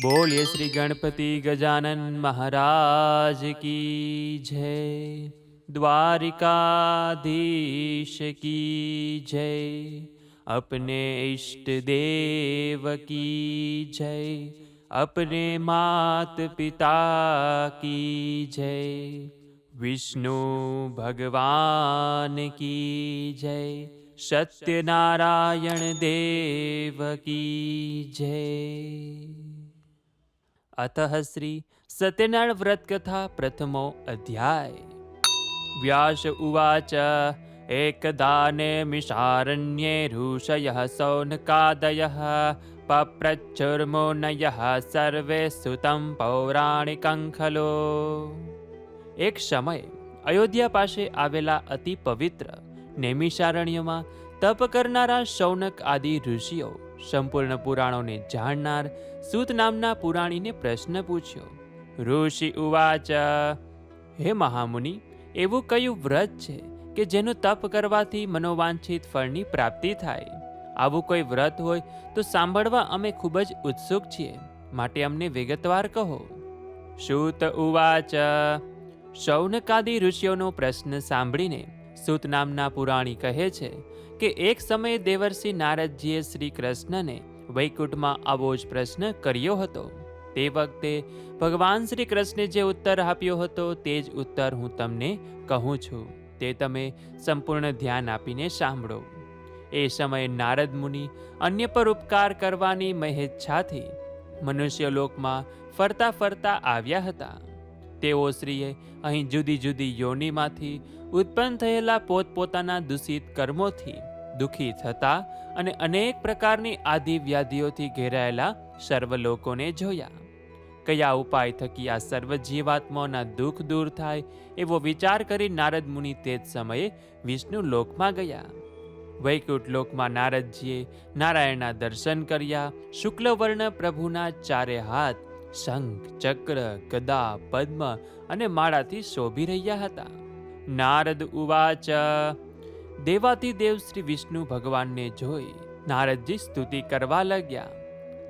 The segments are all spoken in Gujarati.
बोलिए श्री गणपति गजानन महाराज की जय। द्वारिकाधीश की जय। अपने इष्ट देव की जय। अपने मात पिता की जय। विष्णु भगवान की जय। सत्यनारायण देव की जय। अतः श्री सत्यनारायण व्रत कथा प्रथमो अध्याय। व्यास उवाच एकदानेमिषारण्ये ऋषयः सौनकादयः पप्रच्छुर्मुनयः सर्वे सुतं पौराणिकं खलु। એક સમયે અયોધ્યા પાસે આવેલા અતિ પવિત્ર નૈમિષારણ્યમાં તપ કરનારા શૌનક આદિ ઋષિઓ સંપૂર્ણ પુરાણોને જાણનાર સૂત નામના પુરાણીને પ્રશ્ન પૂછ્યો. ઋષિ ઉવાચ, હે મહામુનિ, એવું કયું વ્રત છે કે જેનું તપ કરવાથી મનોવાંછિત ફળની પ્રાપ્તિ થાય? આવું કોઈ વ્રત હોય તો સાંભળવા અમે ખૂબ જ ઉત્સુક છીએ, માટે અમને વિગતવાર કહો. સૂત ઉવાચ, શૌનકાદિ ઋષિઓનો પ્રશ્ન સાંભળીને સૂત નામના પુરાણી કહે છે કે એક સમયે દેવર્ષિ નારદજીએ શ્રી કૃષ્ણને વૈકુંઠમાં આવો જ પ્રશ્ન કર્યો હતો. તે વખતે ભગવાન શ્રી કૃષ્ણે જે ઉત્તર આપ્યો હતો તે જ ઉત્તર હું તમને કહું છું. તે તમે સંપૂર્ણ ધ્યાન આપીને સાંભળો. એ સમયે નારદ મુનિ અન્ય પર ઉપકાર કરવાની મહેચ્છાથી મનુષ્ય લોકમાં ફરતા ફરતા આવ્યા હતા. તેઓ શ્રીએ અહીં જુદી જુદી યોનિમાંથી ઉત્પન્ન થયેલા પોતપોતાના દૂષિત કર્મોથી દુઃખી થતા અને અનેક પ્રકારની આદિ વ્યાધિઓથી ઘેરાયેલા સર્વ લોકોને જોયા. કયા ઉપાય થકી આ સર્વ જીવાત્માઓના દુઃખ દૂર થાય એવો વિચાર કરી નારદ મુનિ તે જ સમયે વિષ્ણુ લોકમાં ગયા. વૈકુંઠ લોકમાં નારદજીએ નારાયણના દર્શન કર્યા. શુક્લવર્ણ પ્રભુના ચારે હાથ શંખ, ચક્ર, ગદા, પદ્મ અને માળાથી શોભી રહ્યા હતા. નારદ ઉવાચ, દેવાધિદેવ શ્રી વિષ્ણુ ભગવાનને જોઈ નારદજી સ્તુતિ કરવા લાગ્યા.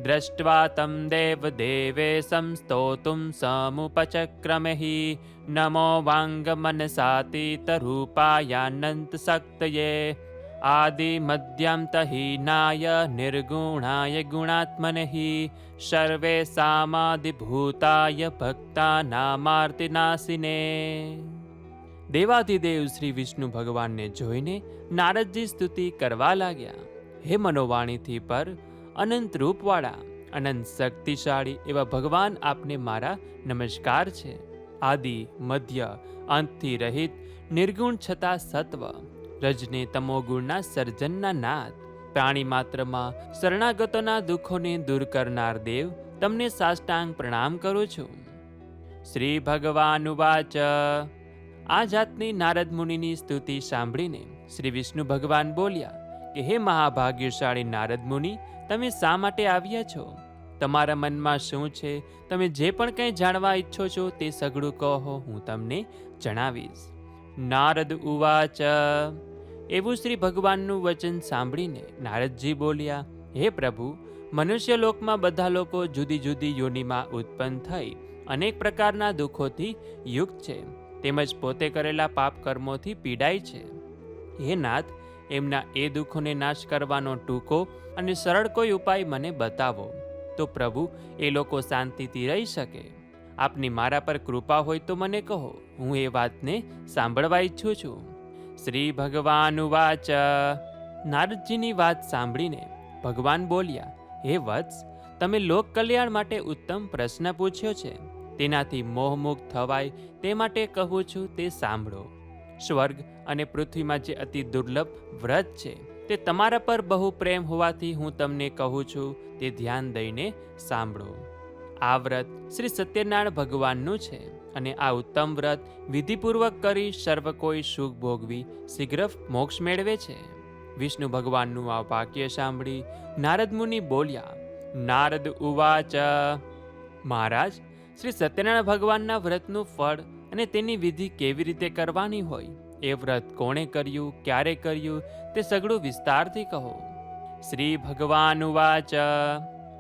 દ્રષ્ટ્વા તમ દેવ દેવે સંસ્તોતુમ સમુપચક્રમહિ નમો વાંગ મનસાતીત રૂપાયાનંત શક્તયે આદિ મધ્યંતહીનાય નિર્ગુણાય ગુણાત્મનહિ સર્વે સામાદિભૂતાય ભક્તાનામાર્તિનાશિને. દેવાધિદેવ શ્રી વિષ્ણુ ભગવાનને જોઈને નારદજી સ્તુતિ કરવા લાગ્યા. હે મનોવાણીથી પર અનંત રૂપવાળા, અનંત શક્તિશાળી એવા ભગવાન, આપને મારા નમસ્કાર છે. આદિ, મધ્ય, અંતથી રહિત, નિર્ગુણ છતાં સત્વ, રજને તમોગુણના સર્જનના નાથ, પ્રાણી માત્રમાં શરણાગતોના દુઃખોને દૂર કરનાર દેવ, તમને સાષ્ટાંગ પ્રણામ કરું છું. શ્રી ભગવાન ઉવાચ, આ જાતની નારદ મુનિની સ્તુતિ સાંભળીને શ્રી વિષ્ણુ ભગવાન બોલ્યા કે હે મહાભાગ્યશાળી નારદ મુનિ, તમે શા માટે આવ્યા છો? તમારા મનમાં શું છે? તમે જે પણ કંઈ જાણવા ઈચ્છો છો તે સઘળું કહો, હું તમને જણાવીશ. નારદ ઉવાચ, એવું શ્રી ભગવાનનું વચન સાંભળીને નારદજી બોલ્યા, હે પ્રભુ, મનુષ્ય લોકમાં બધા લોકો જુદી જુદી યોનિમાં ઉત્પન્ન થઈ અનેક પ્રકારના દુઃખોથી યુક્ત છે, તેમજ પોતે કરેલા પાપ કર્મોથી પીડાય છે. હે નાથ, એમના એ દુઃખોને નાશ કરવાનો ટૂંકો અને સરળ કોઈ ઉપાય મને બતાવો, તો પ્રભુ એ લોકો શાંતિથી રહી શકે. આપની મારા પર કૃપા હોય તો મને કહો, હું એ વાતને સાંભળવા ઈચ્છું છું. શ્રી ભગવાન ઉવાચ, નારદજીની વાત સાંભળીને ભગવાન બોલ્યા, હે વત્સ, તમે લોક કલ્યાણ માટે ઉત્તમ પ્રશ્ન પૂછ્યો છે. તેનાથી મોહમુક્ત થવાય તે માટે કહું છું, તે સાંભળો. સ્વર્ગ અને પૃથ્વીમાં જે અતિ દુર્લભ વ્રત છે તે તમારા પર બહુ પ્રેમ હોવાથી હું તમને કહું છું, તે ધ્યાન દઈને સાંભળો. આ વ્રત શ્રી સત્યનારાયણ ભગવાનનું છે અને આ ઉત્તમ વ્રત વિધિપૂર્વક કરી સર્વ કોઈ સુખ ભોગવી શીઘ્ર મોક્ષ મેળવે છે. વિષ્ણુ ભગવાનનું આ વાક્ય સાંભળી નારદ મુનિ બોલ્યા. નારદ ઉવાચ, મહારાજ, શ્રી સત્યનારાયણ ભગવાનના વ્રતનું ફળ અને તેની વિધિ કેવી રીતે કરવાની હોય, એ વ્રત કોણે કર્યું, ક્યારે કર્યું, તે સઘળું વિસ્તારથી કહો. શ્રી ભગવાન ઉવાચ,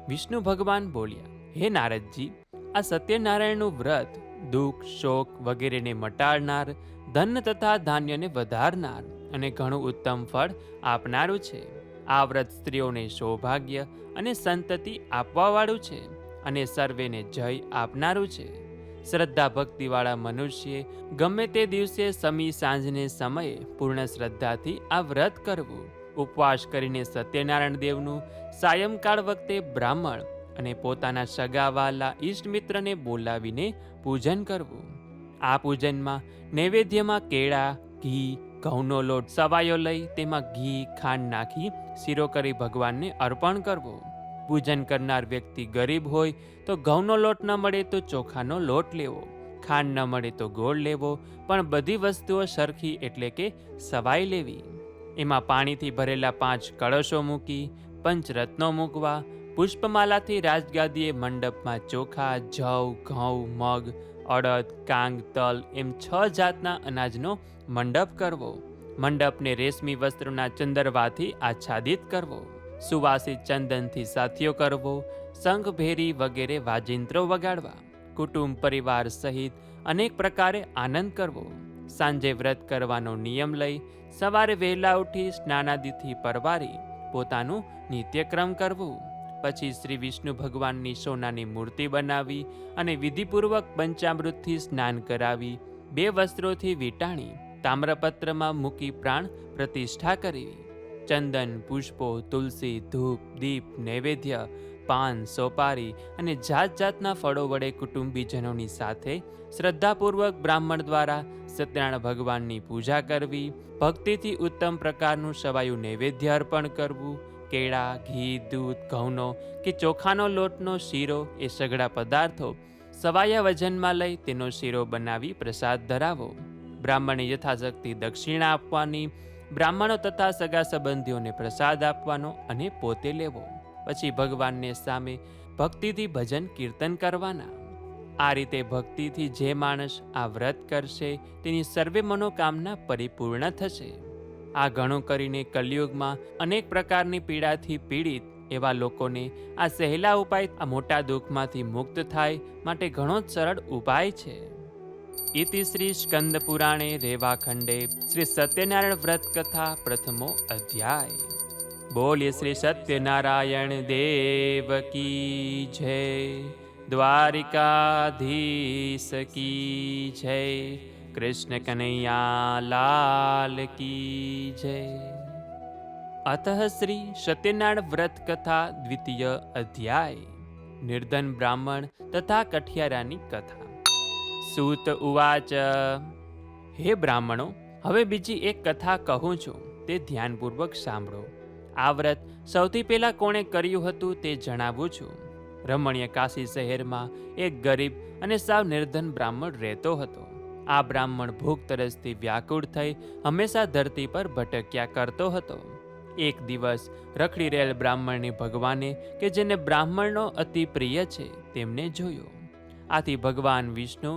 વિષ્ણુ ભગવાન બોલ્યા, હે નારદજી, આ સત્યનારાયણનું વ્રત દુઃખ શોક વગેરેને મટાડનાર, ધન તથા ધાન્યને વધારનાર અને ઘણું ઉત્તમ ફળ આપનારું છે. આ વ્રત સ્ત્રીઓને સૌભાગ્ય અને સંતતિ આપવાવાળું છે અને સર્વેને જય આપનારું છે. શ્રદ્ધા ભક્તિવાળા મનુષ્યે ગમે તે દિવસે સમી સાંજને સમયે પૂર્ણ શ્રદ્ધાથી આ વ્રત કરવું. ઉપવાસ કરીને સત્યનારાયણ દેવનું સાયંકાળ વખતે બ્રાહ્મણ અને પોતાના સગાવાલા ઈષ્ટમિત્રને બોલાવીને પૂજન કરવું. આ પૂજનમાં નૈવેદ્યમાં કેળા, ઘી, ઘઉંનો લોટ સવાયો લઈ તેમાં ઘી ખાંડ નાખી શીરો કરી ભગવાનને અર્પણ કરવો. પૂજન કરનાર વ્યક્તિ ગરીબ હોય તો ઘઉંનો લોટ ન મળે તો ચોખાનો લોટ લેવો, ખાંડ ન મળે તો ગોળ લેવો, પણ બધી વસ્તુઓ સરખી એટલે કે સવાઈ લેવી. એમાં પાણીથી ભરેલા 5 કળશો મૂકી પંચરત્નો મૂકવા. પુષ્પમાલાથી રાજગાદીએ મંડપમાં ચોખા, જવ, ઘઉં, મગ, અડદ, કાંગ, તલ એમ 6 જાતના અનાજનો મંડપ કરવો. મંડપને રેશમી વસ્ત્રના ચંદરવાથી આચ્છાદિત કરવો. સુવાસિત ચંદનથી સાથિયો કરવો. શંખ, ભેરી વગેરે વાજિંત્રો વગાડવા. કુટુંબ પરિવાર સહિત અનેક પ્રકારે આનંદ કરવો. સાંજે વ્રત કરવાનો નિયમ લઈ સવારે વહેલા ઉઠી સ્નાનાદિથી પરવારી પોતાનું નિત્યક્રમ કરવું. પછી શ્રી વિષ્ણુ ભગવાનની સોનાની મૂર્તિ બનાવી અને વિધિપૂર્વક પંચામૃતથી સ્નાન કરાવી 2 વસ્ત્રોથી વીંટાણી તામ્રપત્રમાં મૂકી પ્રાણ પ્રતિષ્ઠા કરવી. ચંદન, પુષ્પો, તુલસી, ધૂપ, દીપ, નૈવેદ્ય, પાન, સોપારી અને જાત જાતના ફળો વડે કુટુંબીજનોની સાથે શ્રદ્ધાપૂર્વક બ્રાહ્મણ દ્વારા સત્યનારાયણ ભગવાનની પૂજા કરવી. ભક્તિથી ઉત્તમ પ્રકારનું સવાયું નૈવેદ્ય અર્પણ કરવું. કેળા, ઘી, દૂધ, ઘઉંનો કે ચોખાનો લોટનો શીરો એ સઘળા પદાર્થો સવાયા વજનમાં લઈ તેનો શીરો બનાવી પ્રસાદ ધરાવો. બ્રાહ્મણે યથાશક્તિ દક્ષિણા આપવાની. બ્રાહ્મણો તથા સગા સંબંધીઓને પ્રસાદ આપવાનો અને પોતે લેવો. પછી ભગવાનને સામે ભક્તિથી ભજન કીર્તન કરવાના. આ રીતે ભક્તિથી જે માણસ આ વ્રત કરશે તેની સર્વે મનોકામના પરિપૂર્ણ થશે. આ ઘણું કરીને કલિયુગમાં અનેક પ્રકારની પીડાથી પીડિત એવા લોકોને આ સહેલા ઉપાય આ મોટા દુઃખમાંથી મુક્ત થાય માટે ઘણો જ સરળ ઉપાય છે. ઇતિ શ્રી સ્કંદ પુરાણે રેવાખંડે શ્રી સત્યનારાયણ વ્રત કથા પ્રથમો અધ્યાય. બોલીએ શ્રી સત્યનારાયણ દેવ કી જય. દ્વારિકાધીશ કી જય. કૃષ્ણ કનૈયા લાલ કી જય. અતઃ શ્રી સત્યનારાયણ વ્રત કથા દ્વિતીય અધ્યાય. નિર્ધન બ્રાહ્મણ તથા કઠિયારાની કથા. સૂત ઉવાચ. હે બ્રાહ્મણો, હવે બીજી એક કથા કહું છું, તે ધ્યાનપૂર્વક સાંભળો. આ વ્રત સૌથી પહેલા કોણે કર્યું હતું તે જણાવું છું. રમણીય કાશી શહેરમાં એક ગરીબ અને સાવ નિર્ધન બ્રાહ્મણ રહેતો હતો. આ બ્રાહ્મણ ભૂખ તરસથી વ્યાકુળ થઈ હંમેશા ધરતી પર ભટક્યા કરતો હતો. એક દિવસ રખડી રહેલ બ્રાહ્મણને ભગવાને, કે જેને બ્રાહ્મણનો અતિ પ્રિય છે, તેમને જોયો. આથી ભગવાન વિષ્ણુ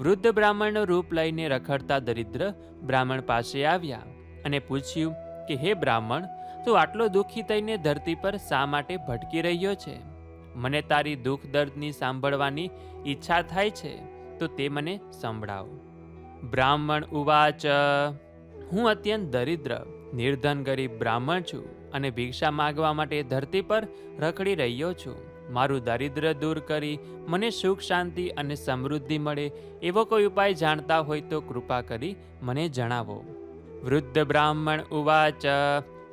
વૃદ્ધ બ્રાહ્મણનું રૂપ લઈને રખડતા દરિદ્ર બ્રાહ્મણ પાસે આવ્યા અને પૂછ્યું કે હે બ્રાહ્મણ, તું આટલો દુઃખી થઈને ધરતી પર શા માટે ભટકી રહ્યો છે? મને તારી દુઃખ દર્દની સાંભળવાની ઈચ્છા થાય છે, તો તે મને સંભળાવ. બ્રાહ્મણ ઉવાચ. હું અત્યંત દરિદ્ર નિર્ધન ગરીબ બ્રાહ્મણ છું અને ભિક્ષા માગવા માટે ધરતી પર રખડી રહ્યો છું. મારું દારિદ્ર દૂર કરી મને સુખ શાંતિ અને સમૃદ્ધિ મળે એવો કોઈ ઉપાય જાણતા હોય તો કૃપા કરી મને જણાવો. વૃદ્ધ બ્રાહ્મણ ઉવાચ.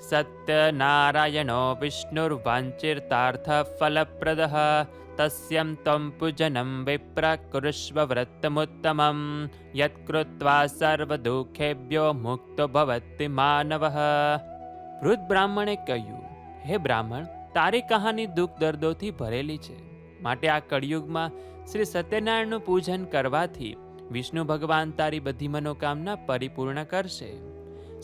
સત્યનારાયણો વિષ્ણુર્વાંચિતાર્થ ફલપ્રદઃ તસ્યં ત્વં પૂજનં વિપ્ર કુરુષ્વ વ્રતમુત્તમં યત્કૃત્વા સર્વદુઃખેભ્યો મુક્તો ભવતિ માનવઃ. વૃદ્ધ બ્રાહ્મણે કહ્યું, હે બ્રાહ્મણ, તારી કહાની દુઃખ દર્દોથી ભરેલી છે, માટે આ કળિયુગમાં શ્રી સત્યનારાયણનું પૂજન કરવાથી વિષ્ણુ ભગવાન તારી બધી મનોકામના પરિપૂર્ણ કરશે.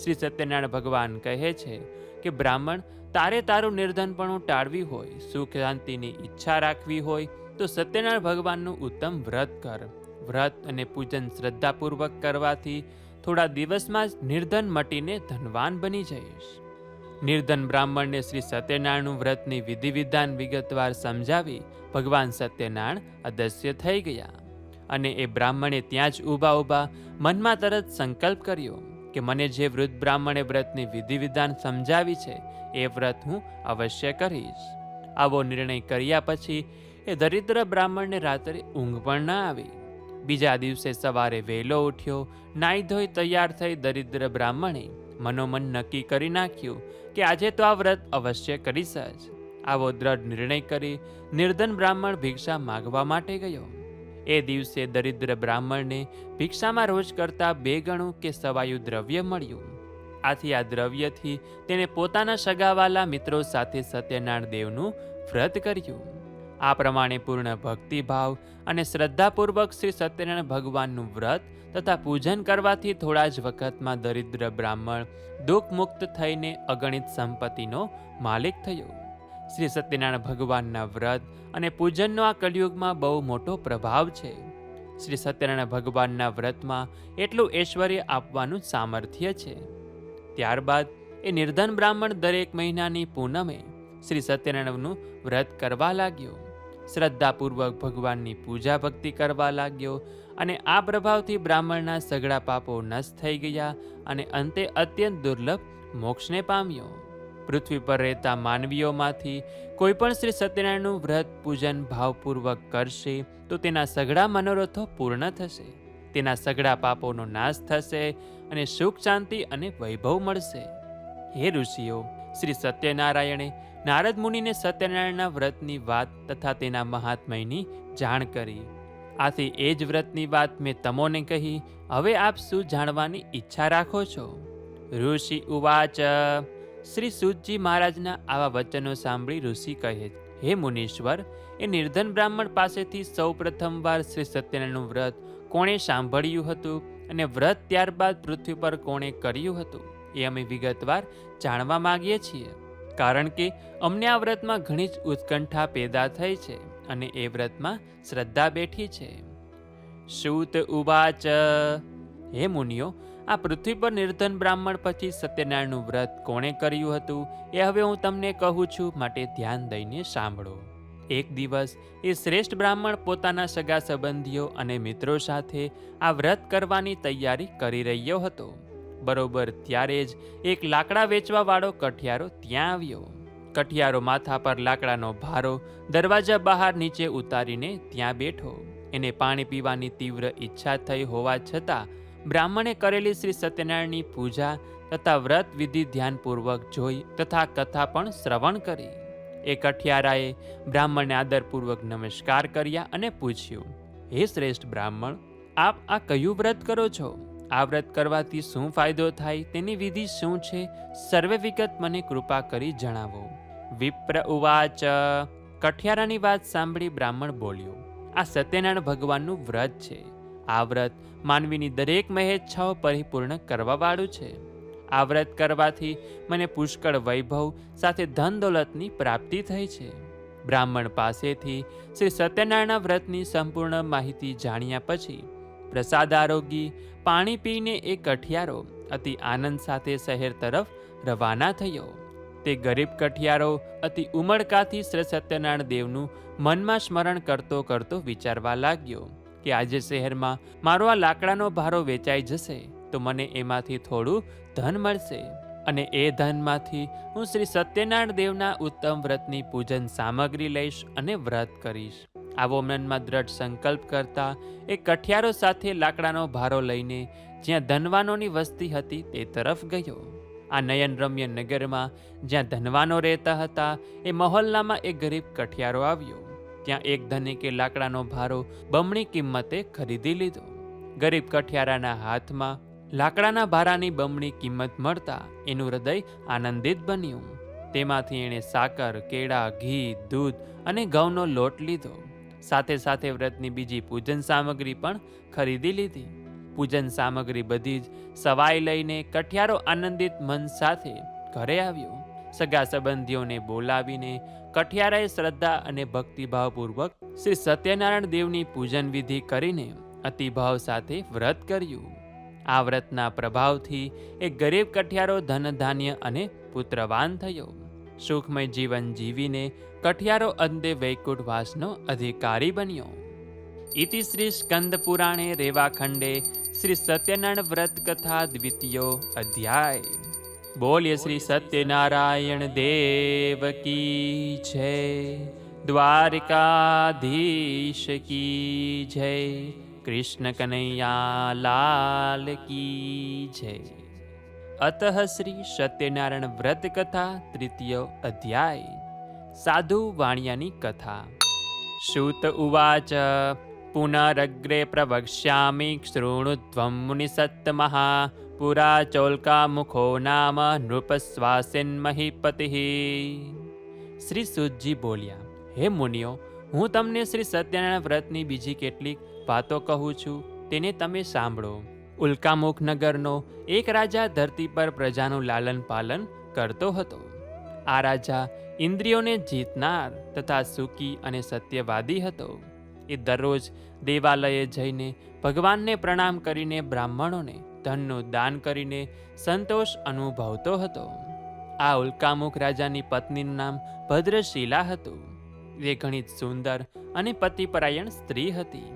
શ્રી સત્યનારાયણ ભગવાન કહે છે કે બ્રાહ્મણ, તારે તારું નિર્ધનપણું ટાળવી હોય, સુખ શાંતિની ઈચ્છા રાખવી હોય તો સત્યનારાયણ ભગવાનનું ઉત્તમ વ્રત કર. વ્રત અને પૂજન શ્રદ્ધાપૂર્વક કરવાથી થોડા દિવસમાં જ નિર્ધન મટીને ધનવાન બની જઈશ. નિર્ધન બ્રાહ્મણને શ્રી સત્યનારાયણનું વ્રતની વિધિ વિધાન વિગતવાર સમજાવી ભગવાન સત્યનારાયણ અદસ્ય થઈ ગયા અને એ બ્રાહ્મણે ત્યાં જ ઊભા ઊભા મનમાં તરત સંકલ્પ કર્યો કે મને જે વૃદ્ધ બ્રાહ્મણે વ્રતની વિધિ વિધાન સમજાવી છે એ વ્રત હું અવશ્ય કરીશ. આવો નિર્ણય કર્યા પછી એ દરિદ્ર બ્રાહ્મણને રાત્રે ઊંઘ પણ ન આવી. બીજા દિવસે સવારે વહેલો ઉઠ્યો, નાહી ધોઈ તૈયાર થઈ દરિદ્ર બ્રાહ્મણે મનોમન નક્કી કરી નાખ્યું કે આજે તો આ વ્રત અવશ્ય કરીશ જ. આવો દ્રઢ નિર્ણય કરી નિર્ધન બ્રાહ્મણ ભિક્ષા માગવા માટે ગયો. એ દિવસે દરિદ્ર બ્રાહ્મણને ભિક્ષામાં રોજ કરતાં 2 ગણું કે સવાયું દ્રવ્ય મળ્યું. આથી આ દ્રવ્યથી તેણે પોતાના સગાવાલા મિત્રો સાથે સત્યનારાયણ દેવનું વ્રત કર્યું. આ પ્રમાણે પૂર્ણ ભક્તિભાવ અને શ્રદ્ધાપૂર્વક શ્રી સત્યનારાયણ ભગવાનનું વ્રત તથા પૂજન કરવાથી થોડા જ વખતમાં દરિદ્ર બ્રાહ્મણ દુઃખ મુક્ત થઈને અગણિત સંપત્તિનો માલિક થયો. શ્રી સત્યનારાયણ ભગવાનના વ્રત અને પૂજનનો આ કલિયુગમાં બહુ મોટો પ્રભાવ છે. શ્રી સત્યનારાયણ ભગવાનના વ્રતમાં એટલું ઐશ્વર્ય આપવાનું સામર્થ્ય છે. ત્યારબાદ એ નિર્ધન બ્રાહ્મણ દરેક મહિનાની પૂનમે શ્રી સત્યનારાયણનું વ્રત કરવા લાગ્યો. શ્રદ્ધાપૂર્વક ભગવાનની પૂજા ભક્તિ કરવા લાગ્યો અને આ પ્રભાવથી બ્રાહ્મણના સઘળા પાપો નષ્ટ થઈ ગયા અને અંતે અત્યંત દુર્લભ મોક્ષને પામ્યો. પૃથ્વી પર રહેતા માનવીઓમાંથી કોઈ પણ શ્રી સત્યનારાયણનું વ્રત પૂજન ભાવપૂર્વક કરશે તો તેના સઘળા મનોરથો પૂર્ણ થશે, તેના સઘળા પાપોનો નાશ થશે અને સુખ શાંતિ અને વૈભવ મળશે. હે ઋષિઓ, શ્રી સત્યનારાયણે નારદ મુનિને સત્યનારાયણના વ્રતની વાત તથા તેના મહાત્મયની જાણ કરી. આથી એ જ વ્રતની વાત મેં તમોને કહી. હવે આપ શું જાણવાની ઈચ્છા રાખો છો? ઋષિ ઉવાચ. શ્રી સૂતજી મહારાજના આવા વચનો સાંભળી ઋષિ કહે, હે મુનીશ્વર, એ નિર્ધન બ્રાહ્મણ પાસેથી સૌ પ્રથમવાર શ્રી સત્યનારાયણનું વ્રત કોણે સાંભળ્યું હતું અને વ્રત ત્યારબાદ પૃથ્વી પર કોણે કર્યું હતું એ અમે વિગતવાર જાણવા માંગીએ છીએ, કારણ કે અમને આ વ્રતમાં ઘણી જ ઉત્કંઠા પેદા થઈ છે અને એ વ્રતમાં શ્રદ્ધા બેઠી છે. સૂત ઉવાચ. હે મુનિઓ, આ પૃથ્વી પર નિર્ધન બ્રાહ્મણ પછી સત્યનારાયણનું વ્રત કોણે કર્યું હતું એ હવે હું તમને કહું છું, માટે ધ્યાન દઈને સાંભળો. એક દિવસ એ શ્રેષ્ઠ બ્રાહ્મણ પોતાના સગા સંબંધીઓ અને મિત્રો સાથે આ વ્રત કરવાની તૈયારી કરી રહ્યો હતો. બરોબર ત્યારે જ એક લાકડા વેચવા વાળો કઠિયારો ત્યાં આવ્યો. કઠિયારો માથા પર લાકડાનો ભારો દરવાજા બહાર નીચે ઉતારીને ત્યાં બેઠો. એને પાણી પીવાની તીવ્ર ઈચ્છા થઈ હોવા છતાં બ્રાહ્મણે કરેલી શ્રી સત્યનારાયણની પૂજા તથા વ્રત વિધિ ધ્યાનપૂર્વક જોઈ તથા કથા પણ શ્રવણ કરી. એ કઠિયારાએ બ્રાહ્મણને આદરપૂર્વક નમસ્કાર કર્યા અને પૂછ્યું, હે શ્રેષ્ઠ બ્રાહ્મણ, આપ આ કયું વ્રત કરો છો? આ વ્રત કરવાથી શું ફાયદો થાય, તેની વિધિ શું છે? સર્વે વિગત મને કૃપા કરી જણાવો. વિપ્ર ઉવાચ. કઠિયારાની વાત સાંભળી બ્રાહ્મણ બોલ્યો, આ સત્યનારાયણ ભગવાનનું વ્રત છે. આ વ્રત માનવીની દરેક મહેચ્છાઓ પરિપૂર્ણ કરવાવાળું છે. આ વ્રત કરવાથી મને પુષ્કળ વૈભવ સાથે ધન દોલતની પ્રાપ્તિ થઈ છે. બ્રાહ્મણ પાસેથી શ્રી સત્યનારાયણના વ્રતની સંપૂર્ણ માહિતી જાણ્યા પછી પ્રસાદ આરોગી પાણી પીને એ કઠિયારો અતિ આનંદ સાથે શહેર તરફ રવાના થયો. તે ગરીબ કઠિયારો અતિ ઉમળકાથી શ્રી સત્યનારાયણ દેવનું મનમાં સ્મરણ કરતો કરતો વિચારવા લાગ્યો કે આજે શહેરમાં મારો આ લાકડાનો ભારો વેચાઈ જશે તો મને એમાંથી થોડું ધન મળશે અને એ ધનમાંથી હું શ્રી સત્યનારાયણ દેવના ઉત્તમ વ્રતની પૂજન સામગ્રી લઈશ અને વ્રત કરીશ. આવો મનમાં દ્રઢ સંકલ્પ કરતા એ કઠિયારો સાથે લાકડાનો ભારો લઈને જ્યાં ધનવાનોની વસ્તી હતી તે તરફ ગયો. આ નયનરમ્ય નગરમાં જ્યાં ધનવાનો રહેતા હતા એ મહોલ્લામાં એક ગરીબ કઠિયારો આવ્યો. ત્યાં એક ધનિકે લાકડાનો ભારો બમણી કિંમતે ખરીદી લીધો. ગરીબ કઠિયારાના હાથમાં લાકડાના ભારાની બમણી કિંમત મળતા એનું હૃદય આનંદિત બન્યું. તેમાંથી એણે સાકર, કેળા, ઘી, દૂધ અને ઘઉંનો લોટ લીધો. સાથે સાથે વ્રતની બીજી પૂજન સામગ્રી પણ ખરીદી લીધી. પૂજન સામગ્રી બધી જ સવાઈ લઈને કઠિયારો આનંદિત મન સાથે ઘરે આવ્યો. સગા સંબંધીઓને બોલાવીને કઠિયારાએ શ્રદ્ધા અને ભક્તિભાવપૂર્વક શ્રી સત્યનારાયણ દેવની પૂજન વિધિ કરીને અતિભાવ સાથે વ્રત કર્યું. આ વ્રતના પ્રભાવથી એક ગરીબ કઠિયારો ધન ધાન્ય અને પુત્રવાન થયો. સુખમય જીવન જીવીને કઠિયારો અંતે વૈકુંઠવાસનો અધિકારી બન્યો. ઇતિ શ્રી સ્કંદ પુરાણે રેવાખંડે શ્રી સત્યનારાયણ વ્રત કથા દ્વિતીયો અધ્યાય. બોલ્ય શ્રી સત્યનારાયણ દેવ કી જય. દ્વારકાધીશ કી જય. કૃષ્ણ કનૈયા લાલ કી જય. અતઃ શ્રી સત્યનારાયણ વ્રત કથા તૃતીયો અધ્યાય. સાધુ વાણિયાની કથા. સૂત ઉવાચ પુનરગ્રે પ્રવક્ષ્યામિ શૃણુત્વં મુનિસત્તમઃ પુરા ચૌલ્કામુખો નામ નૃપસ્વાસેન મહીપતિઃ. શ્રી સૂતજી બોલ્યા, હે મુનિઓ, હું તમને શ્રી સત્યનારાયણ વ્રતની બીજી કેટલીક વાતો કહું છું, તેને તમે સાંભળો. ઉલ્કામુખ નગરનો એક રાજા ધરતી પર પ્રજાનું લાલન પાલન કરતો હતો. આ રાજા ઇન્દ્રિયોને જીતનાર તથા સુખી અને સત્યવાદી હતો. એ દરરોજ દેવાલયે જઈને ભગવાનને પ્રણામ કરીને બ્રાહ્મણોને ધનનું દાન કરીને સંતોષ અનુભવતો હતો. આ ઉલ્કામુખ રાજાની પત્નીનું નામ ભદ્રશીલા હતું. તે ઘણી સુંદર અને પતિપરાયણ સ્ત્રી હતી.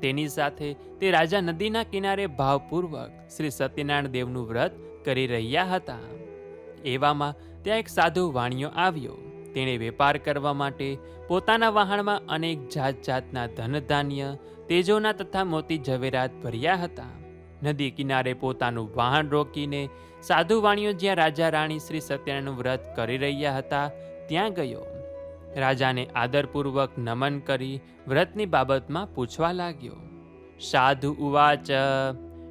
તેની સાથે તે રાજા નદીના કિનારે ભાવપૂર્વક શ્રી સત્યનારાયણ દેવનું વ્રત કરી રહ્યા હતા. એવામાં ત્યાં એક સાધુ વાણિયો આવ્યો. તેણે વેપાર કરવા માટે પોતાના વહાણમાં અનેક જાત જાતના ધનધાન્ય, તેજોના તથા મોતી ઝવેરાત ભર્યા હતા. નદી કિનારે પોતાનું વાહન રોકીને સાધુ વાણિયો જ્યાં રાજા રાણી શ્રી સત્યનારાયણનું વ્રત કરી રહ્યા હતા ત્યાં ગયો. રાજાને આદરપૂર્વક નમન કરી વ્રતની બાબતમાં પૂછવા લાગ્યો. સાધુ ઉવાચ.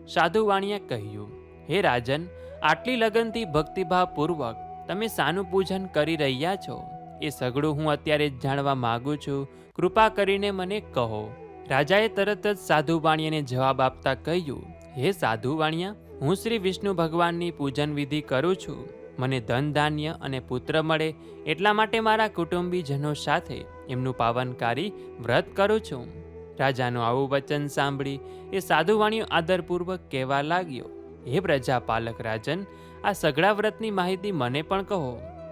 સાધુ વાણિયા કહ્યું, હે રાજન, આટલી લગનથી ભક્તિભાવપૂર્વક તમે શાનું પૂજન કરી રહ્યા છો એ સઘળું હું અત્યારે જ જાણવા માગું છું. કૃપા કરીને મને કહો. રાજાએ તરત જ સાધુ વાણિયાને જવાબ આપતા કહ્યું, હે સાધુ વાણિયા, હું શ્રી વિષ્ણુ ભગવાનની પૂજન વિધિ કરું છું. મને ધન ધાન્ય અને પુત્ર મળે એટલા માટે મારા કુટુંબીજનો સાથે એમનું પાવનકારી વ્રત કરું છું. રાજાનું આવું વચન સાંભળી એ સાધુ વાણિયો આદરપૂર્વક કહેવા લાગ્યો, હે પ્રજાપાલક રાજન, આ સઘળા વ્રતની માહિતી મને પણ કહો.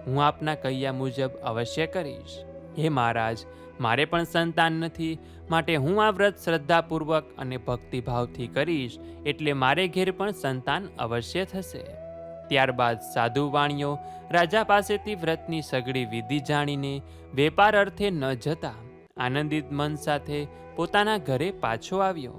હું આપના કહ્યા મુજબ અવશ્ય કરીશ. હે મહારાજ, મારે પણ સંતાન નથી, માટે હું આ વ્રત શ્રદ્ધાપૂર્વક અને ભક્તિભાવથી કરીશ, એટલે મારે ઘેર પણ સંતાન અવશ્ય થશે. ત્યારબાદ સાધુ વાણિયો રાજા પાસેથી વ્રતની સઘળી વિધિ જાણીને વેપાર અર્થે ન જતા આનંદિત મન સાથે પોતાના ઘરે પાછો આવ્યો.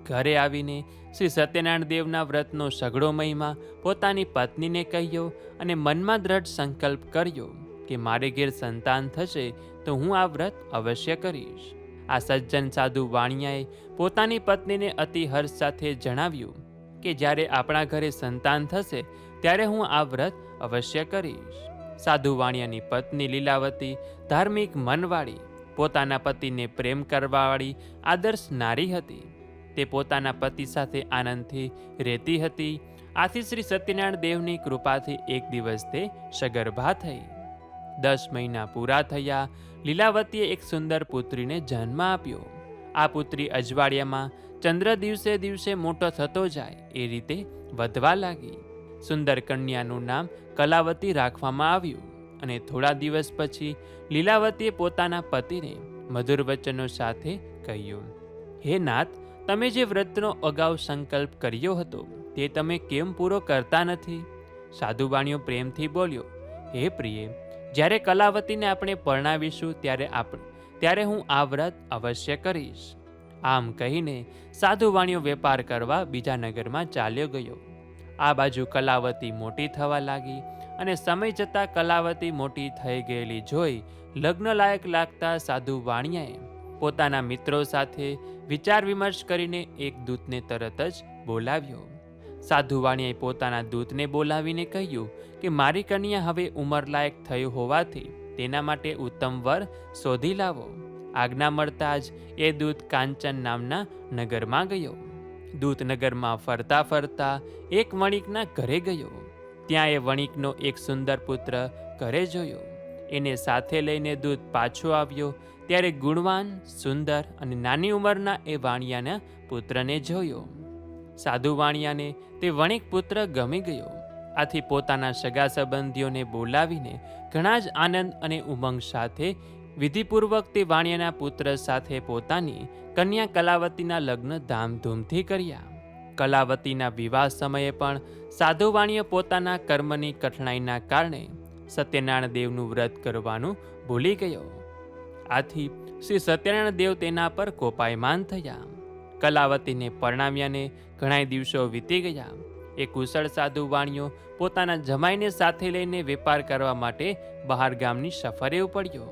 ઘરે આવીને શ્રી સત્યનારાયણ દેવના વ્રતનો સઘળો મહિમા પોતાની પત્નીને કહ્યો અને મનમાં દ્રઢ સંકલ્પ કર્યો કે મારે ઘેર સંતાન થશે તો હું આ વ્રત અવશ્ય કરીશ. આ સજ્જન સાધુ વાણિયાએ પોતાની પત્નીને અતિ હર્ષ સાથે જણાવ્યું કે જ્યારે આપણા ઘરે સંતાન થશે ત્યારે હું આ વ્રત અવશ્ય કરીશ. સાધુ વાણિયાની પત્ની લીલાવતી ધાર્મિક મનવાળી, પોતાના પતિને પ્રેમ કરવાવાળી આદર્શ નારી હતી. તે પોતાના પતિ સાથે આનંદથી રહેતી હતી. આથી શ્રી સત્યનારાયણ દેવની કૃપાથી એક દિવસ તે સગર્ભા થઈ. 10 મહિના પૂરા થયા. લીલાવતીએ એક સુંદર પુત્રીને જન્મ આપ્યો. આ પુત્રી અજવાળિયામાં ચંદ્ર દિવસે દિવસે મોટો થતો જાય એ રીતે વધવા લાગી. સુંદર કન્યાનું નામ કલાવતી રાખવામાં આવ્યું અને થોડા દિવસ પછી લીલાવતીએ પોતાના પતિને મધુર વચનો સાથે કહ્યું, હે નાથ, તમે જે વ્રતનો અગાઉ સંકલ્પ કર્યો હતો તે તમે કેમ પૂરો કરતા નથી? સાધુ વાણિયો પ્રેમથી બોલ્યો, હે પ્રિય, જ્યારે કલાવતીને આપણે પરણાવીશું ત્યારે હું આ વ્રત અવશ્ય કરીશ. આમ કહીને સાધુ વાણિયો વેપાર કરવા બીજા નગરમાં ચાલ્યો ગયો. આ બાજુ કલાવતી મોટી થવા લાગી અને સમય જતાં કલાવતી મોટી થઈ ગયેલી જોઈ લગ્ન લાયક લાગતા સાધુ વાણિયાએ પોતાના મિત્રો સાથે વિચાર વિમર્શ કરીને એક દૂતને તરત જ બોલાવ્યો. સાધુ વાણિયાએ પોતાના દૂતને બોલાવીને કહ્યું કે મારી કન્યા હવે ઉંમરલાયક થયું હોવાથી તેના માટે ઉત્તમ વર શોધી લાવો. આજ્ઞા મળતા જ એ દૂત કાંચન નામના નગરમાં ગયો. દૂત નગરમાં ફરતા ફરતા એક વણિકના ઘરે ગયો. ત્યાં એ વણિકનો એક સુંદર પુત્ર ઘરે જોયો. એને સાથે લઈને દૂત પાછો આવ્યો ત્યારે ગુણવાન, સુંદર અને નાની ઉંમરના એ વાણિયાના પુત્રને જોયો. સાધુ વાણિયાને તે વણિક પુત્ર ગમી ગયો. આથી પોતાના સગા સંબંધીઓને બોલાવીને ઘણા જ આનંદ અને ઉમંગ સાથે વિધિપૂર્વક તે વાણિયાના પુત્ર સાથે પોતાની કન્યા કલાવતીના લગ્ન ધામધૂમથી કર્યા. કલાવતીના વિવાહ સમયે પણ સાધુ વાણિયો પોતાના કર્મની કઠણાઈના કારણે સત્યનારાયણ દેવનું વ્રત કરવાનું ભૂલી ગયો. આથી શ્રી સત્યનારાયણ દેવ તેના પર કોપાયમાન થયા. કલાવતીને પરણાવ્યાને ઘણા દિવસો વીતી ગયા. એ કુશળ સાધુ વાણિયો પોતાના જમાઈને સાથે લઈને વેપાર કરવા માટે બહાર ગામની સફરે ઉપડ્યો.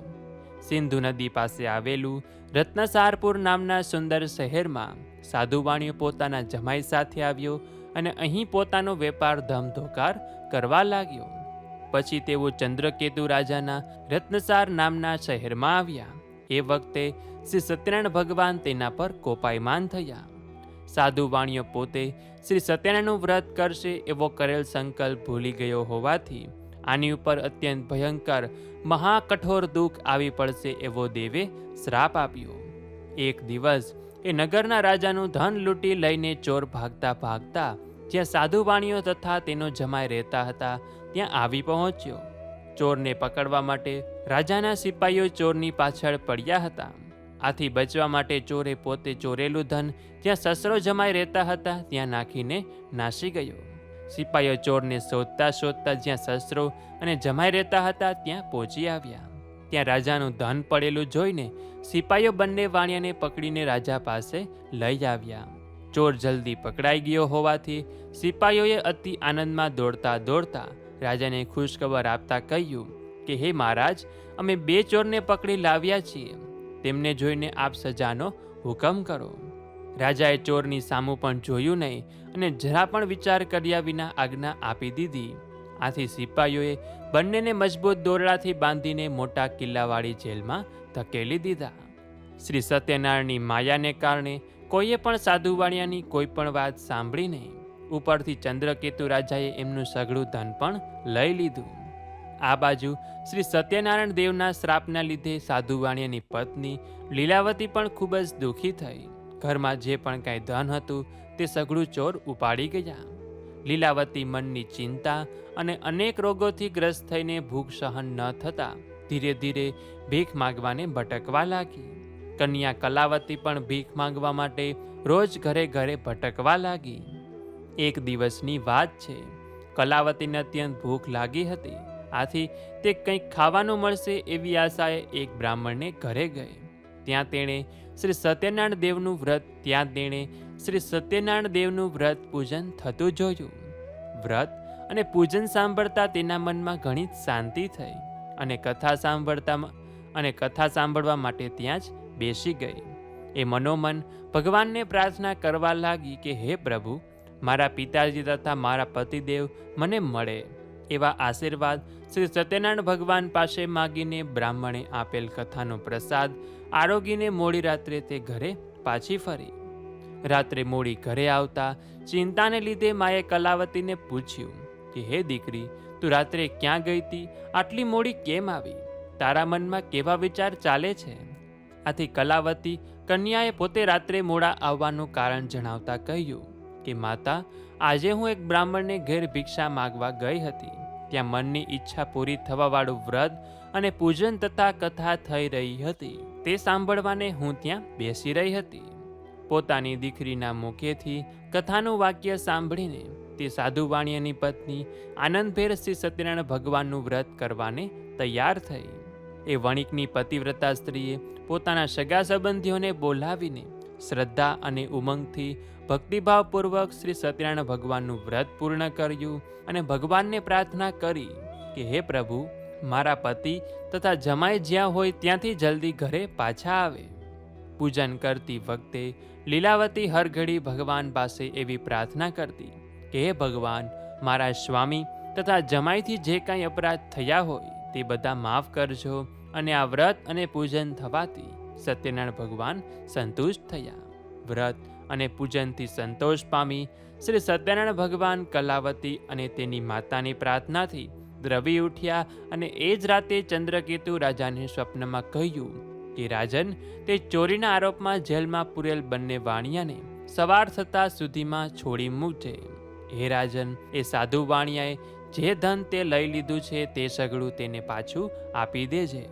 સિંધુ નદી પાસે આવેલું રત્નસારપુર નામના સુંદર શહેરમાં સાધુ વાણિયો પોતાના જમાઈ સાથે આવ્યો અને અહીં પોતાનો વેપાર ધમધોકાર કરવા લાગ્યો. પછી તેઓ ચંદ્રકેતુ રાજાના રત્નસાર નામના શહેરમાં આવ્યા. એ વખતે શ્રી સત્યનારાયણ ભગવાન તેના પર કોપાયમાન થયા. સાધુ વાણિયો પોતે શ્રી સત્યનારાયણનું વ્રત કરશે એવો કરેલ સંકલ્પ ભૂલી ગયો હોવાથી આની ઉપર અત્યંત ભયંકર મહાકઠોર દુઃખ આવી પડશે એવો દેવે શ્રાપ આપ્યો. એક દિવસ એ નગરના રાજાનું ધન લૂંટી લઈને ચોર ભાગતા ભાગતા જ્યાં સાધુ વાણિયો તથા તેનો જમાઈ રહેતા હતા ત્યાં આવી પહોંચ્યો. ચોરને પકડવા માટે રાજાના સિપાહીઓ ચોરની પાછળ પડ્યા હતા. આથી બચવા માટે ચોરે પોતે ચોરેલું ધન જ્યાં સસરો જમાઈ રહેતા હતા ત્યાં નાખીને નાસી ગયો. સિપાહીઓ ચોરને શોધતા શોધતા જ્યાં સસરો અને જમાઈ રહેતા હતા ત્યાં પહોંચી આવ્યા. ત્યાં રાજાનું ધન પડેલું જોઈને સિપાહીઓ બંને વાણિયાને પકડીને રાજા પાસે લઈ આવ્યા. ચોર જલ્દી પકડાઈ ગયો હોવાથી સિપાહીઓએ અતિ આનંદમાં દોડતા દોડતા રાજાને ખુશખબર આપતા કહ્યું કે હે મહારાજ, અમે 2 ચોરને પકડી લાવ્યા છીએ. તેમને જોઈને આપ સજાનો હુકમ કરો. રાજાએ ચોરની સામું પણ જોયું નહીં અને જરા પણ વિચાર કર્યા વિના આજ્ઞા આપી દીધી. આથી સિપાહીઓએ બંનેને મજબૂત દોરડાથી બાંધીને મોટા કિલ્લાવાળી જેલમાં ધકેલી દીધા. શ્રી સત્યનારાયણની માયાને કારણે કોઈએ પણ સાધુ વાણિયાની કોઈ પણ વાત સાંભળી નહીં. ઉપરથી ચંદ્રકેતુ રાજાએ એમનું સઘળું ધન પણ લઈ લીધું. આ બાજુ શ્રી સત્યનારાયણ દેવના શ્રાપના લીધે સાધુ વાણિયાની પત્ની લીલાવતી પણ ખૂબ જ દુઃખી થઈ. ઘરમાં જે પણ કાંઈ ધન હતું તે સઘળું ચોર ઉપાડી ગયા. લીલાવતી મનની ચિંતા અને અનેક રોગોથી ગ્રસ્ત થઈને ભૂખ સહન ન થતા ધીરે ધીરે ભીખ માંગવાને ભટકવા લાગી. કન્યા કલાવતી પણ ભીખ માંગવા માટે રોજ ઘરે ઘરે ભટકવા લાગી. એક દિવસની વાત છે. કલાવતીને અત્યંત ભૂખ લાગી હતી. આથી તે કંઈક ખાવાનું મળશે એવી આશાએ એક બ્રાહ્મણને ઘરે ગઈ. ત્યાં તેણે શ્રી સત્યનારાયણ દેવનું વ્રત પૂજન થતું જોયું. વ્રત અને પૂજન સાંભળતા તેના મનમાં ઘણી શાંતિ થઈ અને કથા સાંભળવા માટે ત્યાં જ બેસી ગઈ. એ મનોમન ભગવાનને પ્રાર્થના કરવા લાગી કે હે પ્રભુ, મારા પિતાજી તથા મારા પતિદેવ મને મળે એવા આશીર્વાદ શ્રી સત્યનારાયણ ભગવાન પાસે માગીને બ્રાહ્મણે આપેલ કથાનો પ્રસાદ આરોગીને મોડી રાત્રે તે ઘરે પાછી ફરી. રાત્રે મોડી ઘરે આવતા ચિંતાને લીધે માએ કલાવતીને પૂછ્યું કે હે દીકરી, તું રાત્રે ક્યાં ગઈ હતી? આટલી મોડી કેમ આવી? તારા મનમાં કેવા વિચાર ચાલે છે? આથી કલાવતી કન્યાએ પોતે રાત્રે મોડા આવવાનું કારણ જણાવતા કહ્યું કે માતા, આજે હું એક બ્રાહ્મણને ઘેર ભિક્ષા માગવા ગઈ હતી. ત્યાં મનની ઈચ્છા પૂરી થવાવાળું વ્રત અને પૂજન તથા કથા થઈ રહી હતી. તે સાંભળવાને હું ત્યાં બેસી રહી હતી. પોતાની દીકરીના મુખેથી કથાનું વાક્ય સાંભળીને તે સાધુ વાણિયાની પત્ની આનંદભેર શ્રી સત્યનારાયણ ભગવાનનું વ્રત કરવાને તૈયાર થઈ. એ વણિકની પતિવ્રતા સ્ત્રીએ પોતાના સગા સંબંધીઓને બોલાવીને શ્રદ્ધા અને ઉમંગથી ભક્તિભાવપૂર્વક શ્રી સત્યનારાયણ ભગવાનનું વ્રત પૂર્ણ કર્યું અને ભગવાનને પ્રાર્થના કરી કે હે પ્રભુ, મારા પતિ તથા જમાઈ જ્યાં હોય ત્યાંથી જલ્દી ઘરે પાછા આવે. પૂજન કરતી વખતે લીલાવતી હર ઘડી ભગવાન પાસે એવી પ્રાર્થના કરતી કે હે ભગવાન, મારા સ્વામી તથા જમાઈથી જે કાંઈ અપરાધ થયા હોય તે બધા માફ કરજો. અને આ વ્રત અને પૂજન થવાથી સત્યનારાયણ ભગવાન સંતુષ્ટ થયા. વ્રત અને પૂજનથી સંતોષ પામી શ્રી સત્યનારાયણ ભગવાન કલાવતી અને તેની માતાની પ્રાર્થનાથી દ્રવી ઉઠ્યા અને એ જ રાતે ચંદ્રકેતુ રાજાને સ્વપ્નમાં કહ્યું કે રાજન, તે ચોરીના આરોપમાં જેલમાં પૂરેલ બંને વાણિયાને સવાર થતા સુધીમાં છોડી મૂકજે. હે રાજન, એ સાધુ વાણિયાએ જે ધન તે લઈ લીધું છે તે સઘળું તેને પાછું આપી દેજે.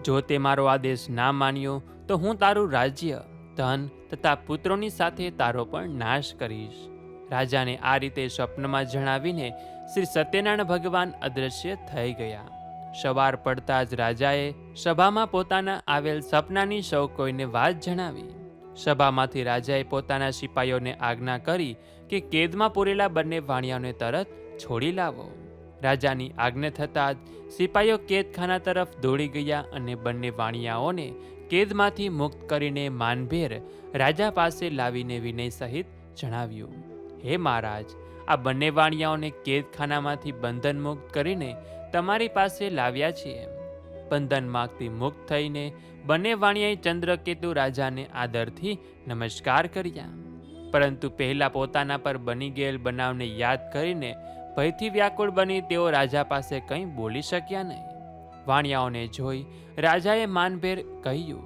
જો તે મારો આદેશ ના માન્યો તો હું તારું રાજ્ય, ધન તથા પુત્રોની સાથે તારો પણ નાશ કરીશ. રાજાને આ રીતે સ્વપ્નમાં જણાવીને શ્રી સત્યનારાયણ ભગવાન અદૃશ્ય થઈ ગયા. સવાર પડતા જ રાજાએ સભામાં પોતાના આવેલ સપનાની સૌ કોઈને વાત જણાવી. સભામાંથી રાજાએ પોતાના સિપાઈઓને આજ્ઞા કરી કે કેદમાં પૂરેલા બંને વાણિયાઓને તરત છોડી લાવો. રાજાની આજ્ઞા થતાં જ સિપાઈઓ કેદખાના તરફ દોડી ગયા અને બંને વાણિયાઓને કેદમાંથી મુક્ત કરીને માનભેર રાજા પાસે લાવીને વિનય સહિત જણાવ્યું, હે મહારાજ, આ બંને વાણિયાઓને કેદખાનામાંથી બંધન મુક્ત કરીને તમારી પાસે લાવ્યા છીએ. બંધનમાંથી મુક્ત થઈને બંને વાણિયાએ ચંદ્રકેતુ રાજાને આદરથી નમસ્કાર કર્યા. પરંતુ પહેલા પોતાના પર બની ગયેલ બનાવને યાદ કરીને ભયથી વ્યાકુળ બની તેઓ રાજા પાસે કંઈ બોલી શક્યા નહીં. વાણિયાઓને જોઈ રાજાએ માનભેર કહ્યું,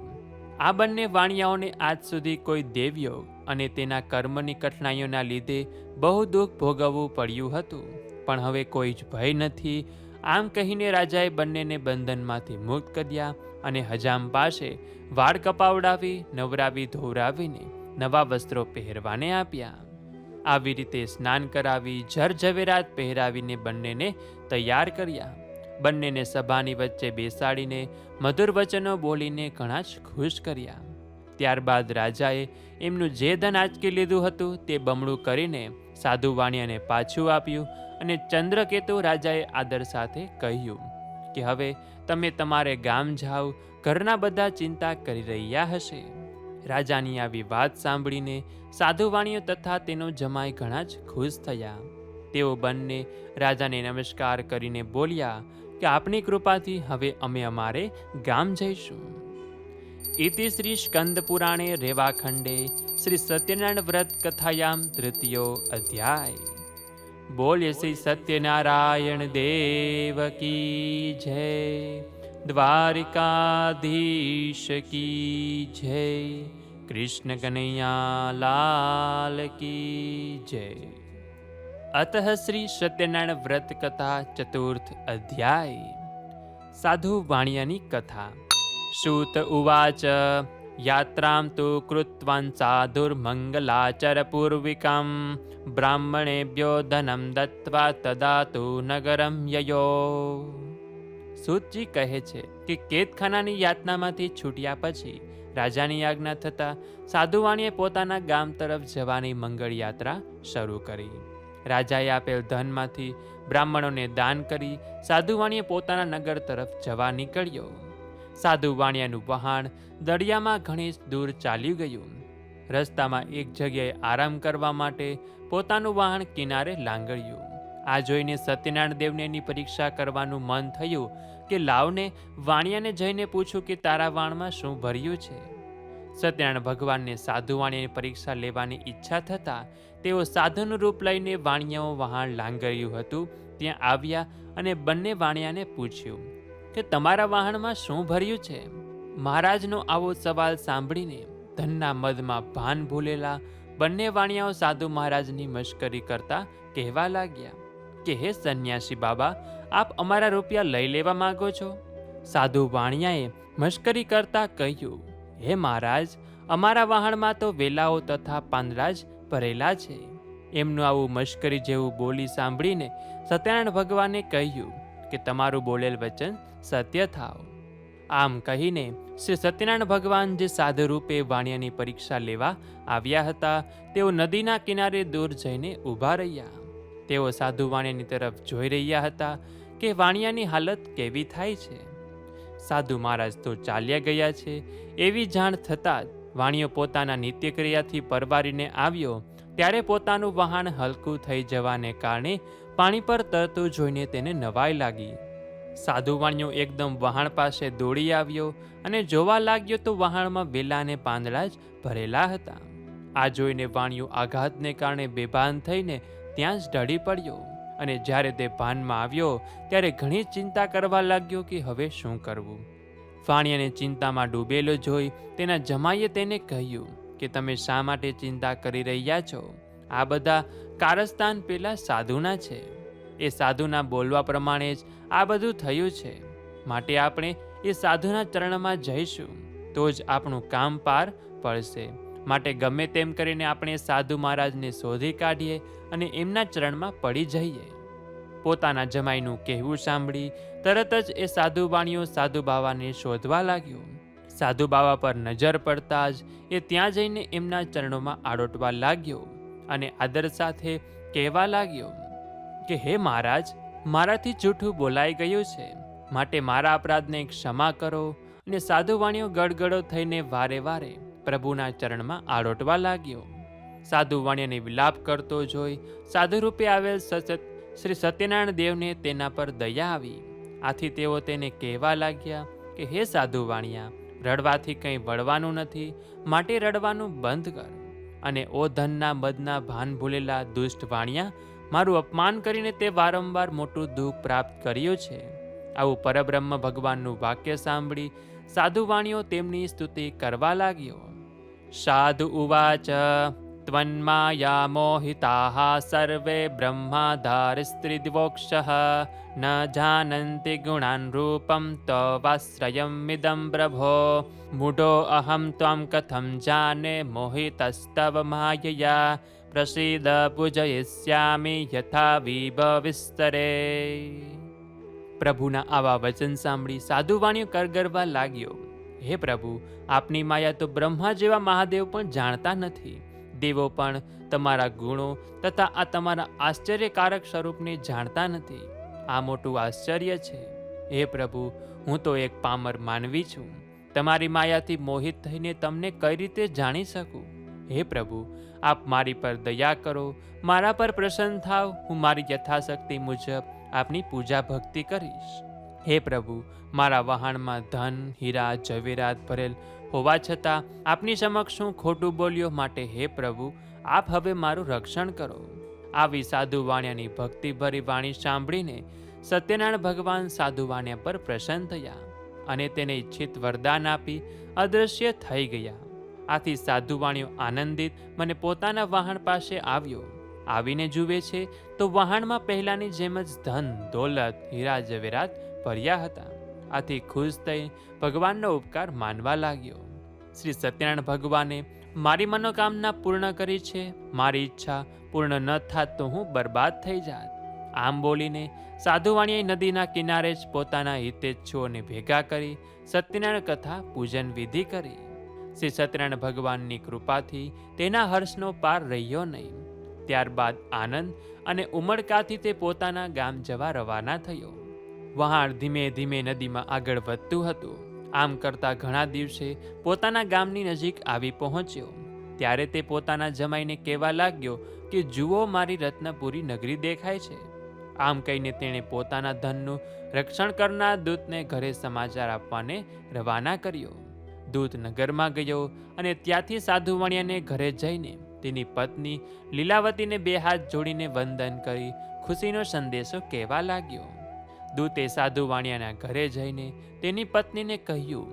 આ બંને વાણિયાઓને આજ સુધી કોઈ દેવયોગ અને તેના કર્મની કઠણાઈઓના લીધે બહુ દુઃખ ભોગવવું પડ્યું હતું, પણ હવે કોઈ જ ભય નથી. આમ કહીને રાજાએ બંનેને બંધનમાંથી મુક્ત કર્યા અને હજામ પાસે વાળ કપાવડાવી, નવરાવી, ધોવરાવીને નવા વસ્ત્રો પહેરવાને આપ્યા. આવી રીતે સ્નાન કરાવી, જર ઝવેરાત પહેરાવીને બંનેને તૈયાર કર્યા. બંનેને સભાની વચ્ચે બેસાડીને મધુર વચનો બોલીને ઘણા જ ખુશ કર્યા. ત્યારબાદ રાજાએ એમનું જે ધન આંચકી લીધું હતું તે બમણું કરીને સાધુ વાણિયાને પાછું આપ્યું અને ચંદ્રકેતુ રાજાએ આદર સાથે કહ્યું કે હવે તમે તમારે ગામ જાઓ, ઘરના બધા ચિંતા કરી રહ્યા હશે. રાજાની આવી વાત સાંભળીને સાધુ વાણિયો તથા તેનો જમાઈ ઘણા જ ખુશ થયા. તેઓ બંને રાજાને નમસ્કાર કરીને બોલ્યા કે આપની કૃપાથી હવે અમે અમારે ગામ જઈશું. ઇતિ શ્રી સ્કંદ પુરાણે રેવાખંડે શ્રી સત્યનારાયણ વ્રત કથાયામ તૃતીયો અધ્યાય. બોલ્ય શ્રી સત્યનારાયણ દેવ કી જય, દ્વારિકાધીશ કી જય, કૃષ્ણ કનૈયા લાલ કી જય. અતઃ શ્રી સત્યનારાયણ વ્રત કથા ચતુર્થ અધ્યાય. સાધુ વાણિયાની કથા. સૂત ઉવાચ યાત્રાં તુ કૃત્વાન સાધુર્મંગલાચર પૂર્વિકમ બ્રાહ્મણેભ્યો ધનમ દત્વા તદા તુ નગરમ યયો. સૂતજી કહે છે કે કેદખાનાની યાતનામાંથી છૂટ્યા પછી રાજાની આજ્ઞા થતાં સાધુવાણીએ પોતાના ગામ તરફ જવાની મંગળ યાત્રા શરૂ કરી. રાજાએ આપેલ ધનમાંથી બ્રાહ્મણોને દાન કરી સાધુવાણીએ પોતાના નગર તરફ જવા નીકળ્યો. સાધુવાણિયાનું વહાણ દરિયામાં ઘણી દૂર ચાલ્યું ગયું. રસ્તામાં એક જગ્યાએ આરામ કરવા માટે પોતાનું વહાણ કિનારે લાંગળ્યું. આ જોઈને સત્યનારાયણ દેવને એની પરીક્ષા કરવાનું મન થયું કે લાવને વાણિયાને જઈને પૂછું કે તારા વાણમાં શું ભર્યું છે. સત્યનારાયણ ભગવાનને સાધુ વાણિયાની પરીક્ષા લેવાની ઈચ્છા થતાં તેઓ સાધુનું રૂપ લઈને વાણિયાઓ વહાણ લાંગર્યું હતું ત્યાં આવ્યા અને બંને વાણિયાને પૂછ્યું કે તમારા વહાણમાં શું ભર્યું છે. મહારાજનો આવો સવાલ સાંભળીને ધનના મદમાં ભાન ભૂલેલા બંને વાણિયાઓ સાધુ મહારાજની મશ્કરી કરતા કહેવા લાગ્યા કે હે સંન્યાસી બાબા, આપ અમારા રૂપિયા લઈ લેવા માંગો છો. સાધુ વાણિયાએ મશ્કરી કરતા કહ્યું, હે મહારાજ, અમારા વહાણમાં તો વેલાઓ તથા પાંદડા જ ભરેલા છે. એમનું આવું મશ્કરી જેવું બોલી સાંભળીને સત્યનારાયણ ભગવાને કહ્યું કે તમારું બોલેલ વચન સત્ય થાવ. આમ કહીને શ્રી સત્યનારાયણ ભગવાન જે સાધુ રૂપે વાણિયાની પરીક્ષા લેવા આવ્યા હતા તેઓ નદીના કિનારે દૂર જઈને ઊભા રહ્યા. તેઓ સાધુ વાણિયાની તરફ જોઈ રહ્યા હતા કે વાણિયાની હાલત કેવી થાય છે. સાધુ મહારાજ તો ચાલ્યા ગયા છે એવી જાણ થતાં જ વાણિયો પોતાના નિત્યક્રિયાથી પરવારીને આવ્યો ત્યારે પોતાનું વહાણ હલકું થઈ જવાને કારણે પાણી પર તરતું જોઈને તેને નવાઈ લાગી. સાધુ વાણિયો એકદમ વહાણ પાસે દોડી આવ્યો અને જોવા લાગ્યો તો વહાણમાં વેલા અને પાંદડા જ ભરેલા હતા. આ જોઈને વાણિયો આઘાતને કારણે બેભાન થઈને ત્યાં જ ઢળી પડ્યો અને જ્યારે તે ભાનમાં આવ્યો ત્યારે ઘણી ચિંતા કરવા લાગ્યો કે હવે શું કરવું. વાણિયાને ચિંતામાં ડૂબેલો જોઈ તેના જમાઈએ તેને કહ્યું કે તમે શા માટે ચિંતા કરી રહ્યા છો? આ બધા કારસ્તાન પેલા સાધુના છે. એ સાધુના બોલવા પ્રમાણે જ આ બધું થયું છે. માટે આપણે એ સાધુના ચરણમાં જઈશું તો જ આપણું કામ પાર પડશે. માટે ગમે તેમ કરીને આપણે સાધુ મહારાજને શોધી કાઢીએ અને એમના ચરણમાં પડી જઈએ. પોતાના જમાઈનું કહેવું સાંભળી તરત જ એ સાધુ વાણીઓ સાધુ બાવાને શોધવા લાગ્યો. સાધુ બાવા પર નજર પડતા જ એ ત્યાં જઈને એમના ચરણોમાં આડોટવા લાગ્યો અને આદર સાથે કહેવા લાગ્યો કે હે મહારાજ, મારાથી જૂઠું બોલાઈ ગયું છે, માટે મારા અપરાધને ક્ષમા કરો. અને સાધુ વાણીઓ ગડગડો થઈને વારે વારે પ્રભુના ચરણમાં આડોટવા લાગ્યો. સાધુ વાણીઓને વિલાપ કરતો જોઈ સાધુ રૂપે આવેલ શ્રી સત્યનારાયણ દેવને તેના પર દયા આવી. આથી તેઓ તેને કહેવા લાગ્યા કે હે સાધુ વાણિયા, રડવાથી કંઈ વળવાનું નથી, માટે રડવાનું બંધ કર. અને ઓ ધનના મદના ભાન ભૂલેલા દુષ્ટ વાણિયા, મારું અપમાન કરીને તે વારંવાર મોટું દુઃખ પ્રાપ્ત કર્યું છે. આવું પરબ્રહ્મ ભગવાનનું વાક્ય સાંભળી સાધુ વાણીઓ તેમની સ્તુતિ કરવા લાગ્યો. સાધુ ઉવાચ ત્વન્માયા મોહિતાઃ સર્વે બ્રહ્માધારિસ્ત્રિદિવોક્ષઃ ન જાનન્તિ ગુણાન રૂપમ તવાશ્રયમ મિદં પ્રભો મૂઢો અહં ત્વં કથં જાને મોહિતસ્તવ માયયા પ્રસીદ પૂજયિષ્યામિ યથા વિભવિસ્તરે. પ્રભુના આવા વચન સાંભળી સાધુ વાણીઓ કરગરવા લાગ્યો. હે પ્રભુ, આપની માયા તો બ્રહ્મા જેવા મહાદેવ પણ જાણતા નથી. દેવો પણ તમારા ગુણો તથા આ તમારા આશ્ચર્યકારક સ્વરૂપને જાણતા નથી. આ મોટું આશ્ચર્ય છે. હે પ્રભુ, હું તો એક પામર માનવી છું. તમારી માયાથી મોહિત થઈને તમને કઈ રીતે જાણી શકું? હે પ્રભુ, આપ મારી પર દયા કરો, મારા પર પ્રસન્ન થાવ. હું મારી યથાશક્તિ મુજબ આપની પૂજા ભક્તિ કરીશ. હે પ્રભુ, મારા વહાણમાં ધન, હીરા, જવેરાત ભરેલ હોવા છતાં આપની સમક્ષ હું ખોટું બોલ્યો, માટે હે પ્રભુ, આપ હવે મારું રક્ષણ કરો. આવી સાધુ વાણિયાની ભક્તિભરી વાણી સાંભળીને સત્યનારાયણ ભગવાન સાધુ વાણિયા પર પ્રસન્ન થયા અને તેને ઈચ્છિત વરદાન આપી અદૃશ્ય થઈ ગયા. આથી સાધુ વાણીઓ આનંદિત મને પોતાના વહાણ પાસે આવ્યો. આવીને જુએ છે તો વહાણમાં પહેલાની જેમ જ ધન, દોલત, હીરા જવેરાત ભર્યા હતા. આથી ખુશ થઈ ભગવાનનો ઉપકાર માનવા લાગ્યો. શ્રી સત્યનારાયણ ભગવાને મારી મનોકામના પૂર્ણ કરી છે. મારી ઈચ્છા પૂર્ણ ન થાત તો હું બરબાદ થઈ જાત. આમ બોલીને સાધુવાણીએ નદીના કિનારે જ પોતાના હિતેચ્છુઓને ભેગા કરી સત્યનારાયણ કથા પૂજન વિધિ કરી. શ્રી સત્યનારાયણ ભગવાનની કૃપાથી તેના હર્ષનો પાર રહ્યો નહીં. ત્યારબાદ આનંદ અને ઉમળકાથી તે પોતાના ગામ જવા રવાના થયો. વહાણ ધીમે ધીમે નદીમાં આગળ વધતું હતું. આમ કરતા ઘણા દિવસે પોતાના ગામની નજીક આવી પહોંચ્યો. ત્યારે તે પોતાના જમાઈને કહેવા લાગ્યો કે જુઓ, મારી રત્નપુરી નગરી દેખાય છે. આમ કહીને તેણે પોતાના ધનનું રક્ષણ કરનાર દૂતને ઘરે સમાચાર આપવાને રવાના કર્યો. દૂત નગરમાં ગયો અને ત્યાંથી સાધુ વાણિયાને ઘરે જઈને તેની પત્ની લીલાવતીને બે હાથ જોડીને વંદન કરી ખુશીનો સંદેશો કહેવા લાગ્યો. દૂતે સાધુ વાણિયાના ઘરે જઈને તેની પત્નીને કહ્યું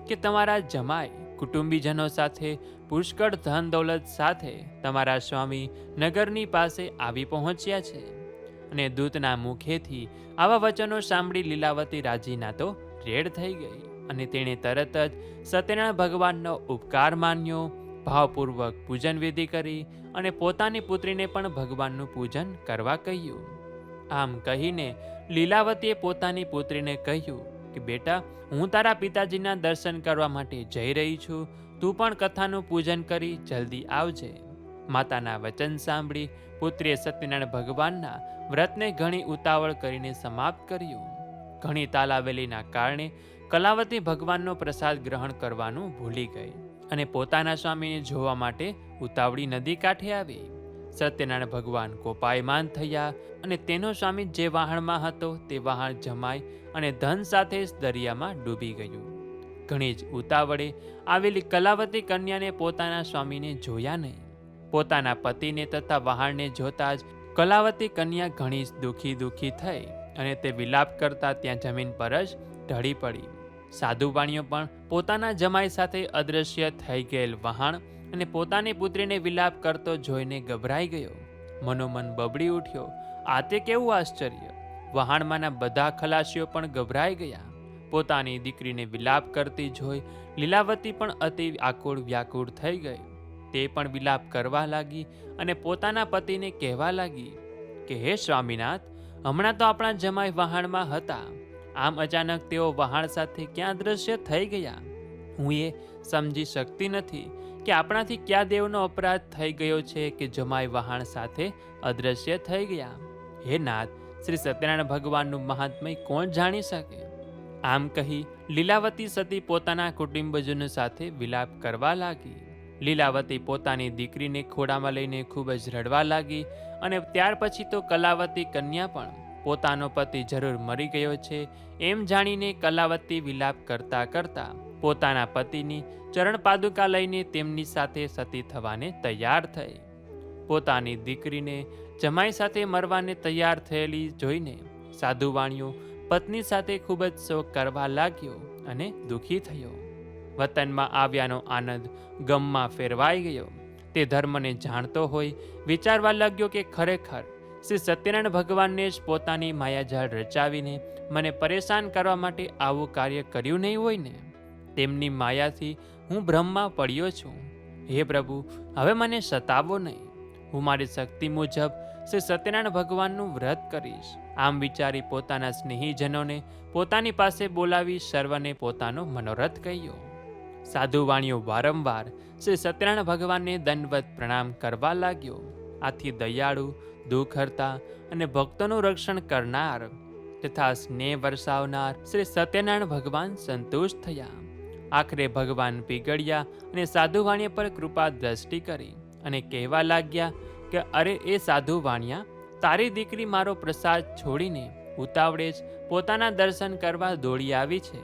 કે તમારા જમાઈ કુટુંબીજનો સાથે પુષ્કળ ધન દૌલત સાથે તમારા સ્વામી નગરની પાસે આવી પહોંચ્યા છે. અને દૂતના મુખેથી આવા વચનો સાંભળી લીલાવતી રાજીના તો રેડ થઈ ગઈ અને તેણે તરત જ સત્યનારાયણ ભગવાનનો ઉપકાર માન્યો. ભાવપૂર્વક પૂજન વિધિ કરી અને પોતાની પુત્રીને પણ ભગવાનનું પૂજન કરવા કહ્યું. આમ કહીને લીલાવતીએ પોતાની પુત્રીને કહ્યું કે બેટા, હું તારા પિતાજીના દર્શન કરવા માટે જઈ રહી છું. તું પણ કથાનું પૂજન કરી જલ્દી આવજે. માતાના વચન સાંભળી પુત્રીએ સત્યનારાયણ ભગવાનના વ્રતને ઘણી ઉતાવળ કરીને સમાપ્ત કર્યું. ઘણી તાલાવેલીના કારણે કલાવતી ભગવાનનો પ્રસાદ ગ્રહણ કરવાનું ભૂલી ગઈ અને પોતાના સ્વામીને જોવા માટે ઉતાવળી નદી કાંઠે આવી. સત્યનારાયણ ભગવાન કોપાયમાન થયા અને તેનો સ્વામી જે વહાણમાં હતો તે વહાણ જમાઈ અને ધન સાથે જ દરિયામાં ડૂબી ગયું. ઘણી જ ઉતાવળે આવેલી કલાવતી કન્યાને પોતાના સ્વામીને જોયા નહીં. પોતાના પતિને તથા વહાણને જોતા જ કલાવતી કન્યા ઘણી જ દુઃખી થઈ અને તે વિલાપ કરતા ત્યાં જમીન પર જ ઢળી પડી. સાધુ વાણીઓ પણ પોતાના જમાઈ સાથે અદૃશ્ય થઈ ગયેલ વહાણ અને પોતાની પુત્રીને વિલાપ કરતો જોઈને ગભરાઈ ગયો. મનોમન બબડી ઉઠ્યો આ તે કેવું આશ્ચર્ય! વહાણમાંના બધા ખલાસીઓ પણ ગભરાઈ ગયા. પોતાની દીકરીને વિલાપ કરતી જોઈ લીલાવતી પણ અતિ આકુળ વ્યાકુળ થઈ ગઈ. તે પણ વિલાપ કરવા લાગી અને પોતાના પતિને કહેવા લાગી કે હે સ્વામીનાથ, હમણાં તો આપણા જમાઈ વહાણમાં હતા, આમ અચાનક તેઓ વહાણ સાથે ક્યાં દ્રશ્ય થઈ ગયા? હું એ સમજી શકતી નથી કે આપણાથી ક્યાં દેવનો અપરાધ થઈ ગયો છે કે જમાઈ વહાણ સાથે અદ્રશ્ય થઈ ગયા. હે નાથ, શ્રી સત્યનારાયણ ભગવાનનું મહાત્મય કોણ જાણી શકે? આમ કહી લીલાવતી સતી પોતાના કુટુંબજનો સાથે વિલાપ કરવા લાગી. લીલાવતી પોતાની દીકરીને ખોળામાં લઈને ખૂબ જ રડવા લાગી અને ત્યાર પછી તો કલાવતી કન્યા પણ પોતાનો પતિ જરૂર મરી ગયો છે એમ જાણીને કલાવતી વિલાપ કરતા કરતા પોતાના પતિની ચરણ પાદુકા લઈને તેમની સાથે સતી થવાને તૈયાર થઈ. પોતાની દીકરીને જમાઈ સાથે મરવાને તૈયાર થયેલી જોઈને સાધુવાણીઓ પત્ની સાથે ખૂબ જ શોક કરવા લાગ્યો અને દુઃખી થયો. વતનમાં આવ્યાનો આનંદ ગમમાં ફેરવાઈ ગયો. તે ધર્મને જાણતો હોય વિચારવા લાગ્યો કે ખરેખર શ્રી સત્યનારાયણ ભગવાનને જ પોતાની માયાજાળ રચાવીને મને પરેશાન કરવા માટે આવું કાર્ય કર્યું નહીં હોય ને. તેમની માયાથી હું ભ્રમમાં પડ્યો છું. હે પ્રભુ, હવે મને સતાવો નહીં. હું મારી શક્તિ મુજબ શ્રી સત્યનારાયણ ભગવાનનું વ્રત કરીશ. આમ વિચારી પોતાના સ્નેહીજનોને પોતાની પાસે બોલાવી સર્વને પોતાનો મનોરથ કહ્યો. સાધુવાણીઓ વારંવાર શ્રી સત્યનારાયણ ભગવાનને દંડવત પ્રણામ કરવા લાગ્યો. આથી દયાળુ, દુઃખ હરતા અને ભક્તોનું રક્ષણ કરનાર તથા સ્નેહ વરસાવનાર શ્રી સત્યનારાયણ ભગવાન સંતુષ્ટ થયા. આખરે ભગવાન પીગળ્યા અને સાધુવાણીયા પર કૃપા દ્રષ્ટિ કરી અને કહેવા લાગ્યા કે અરે એ સાધુવાણિયા, તારી દીકરી મારો પ્રસાદ છોડીને ઉતાવળે જ પોતાના દર્શન કરવા દોડી આવી છે.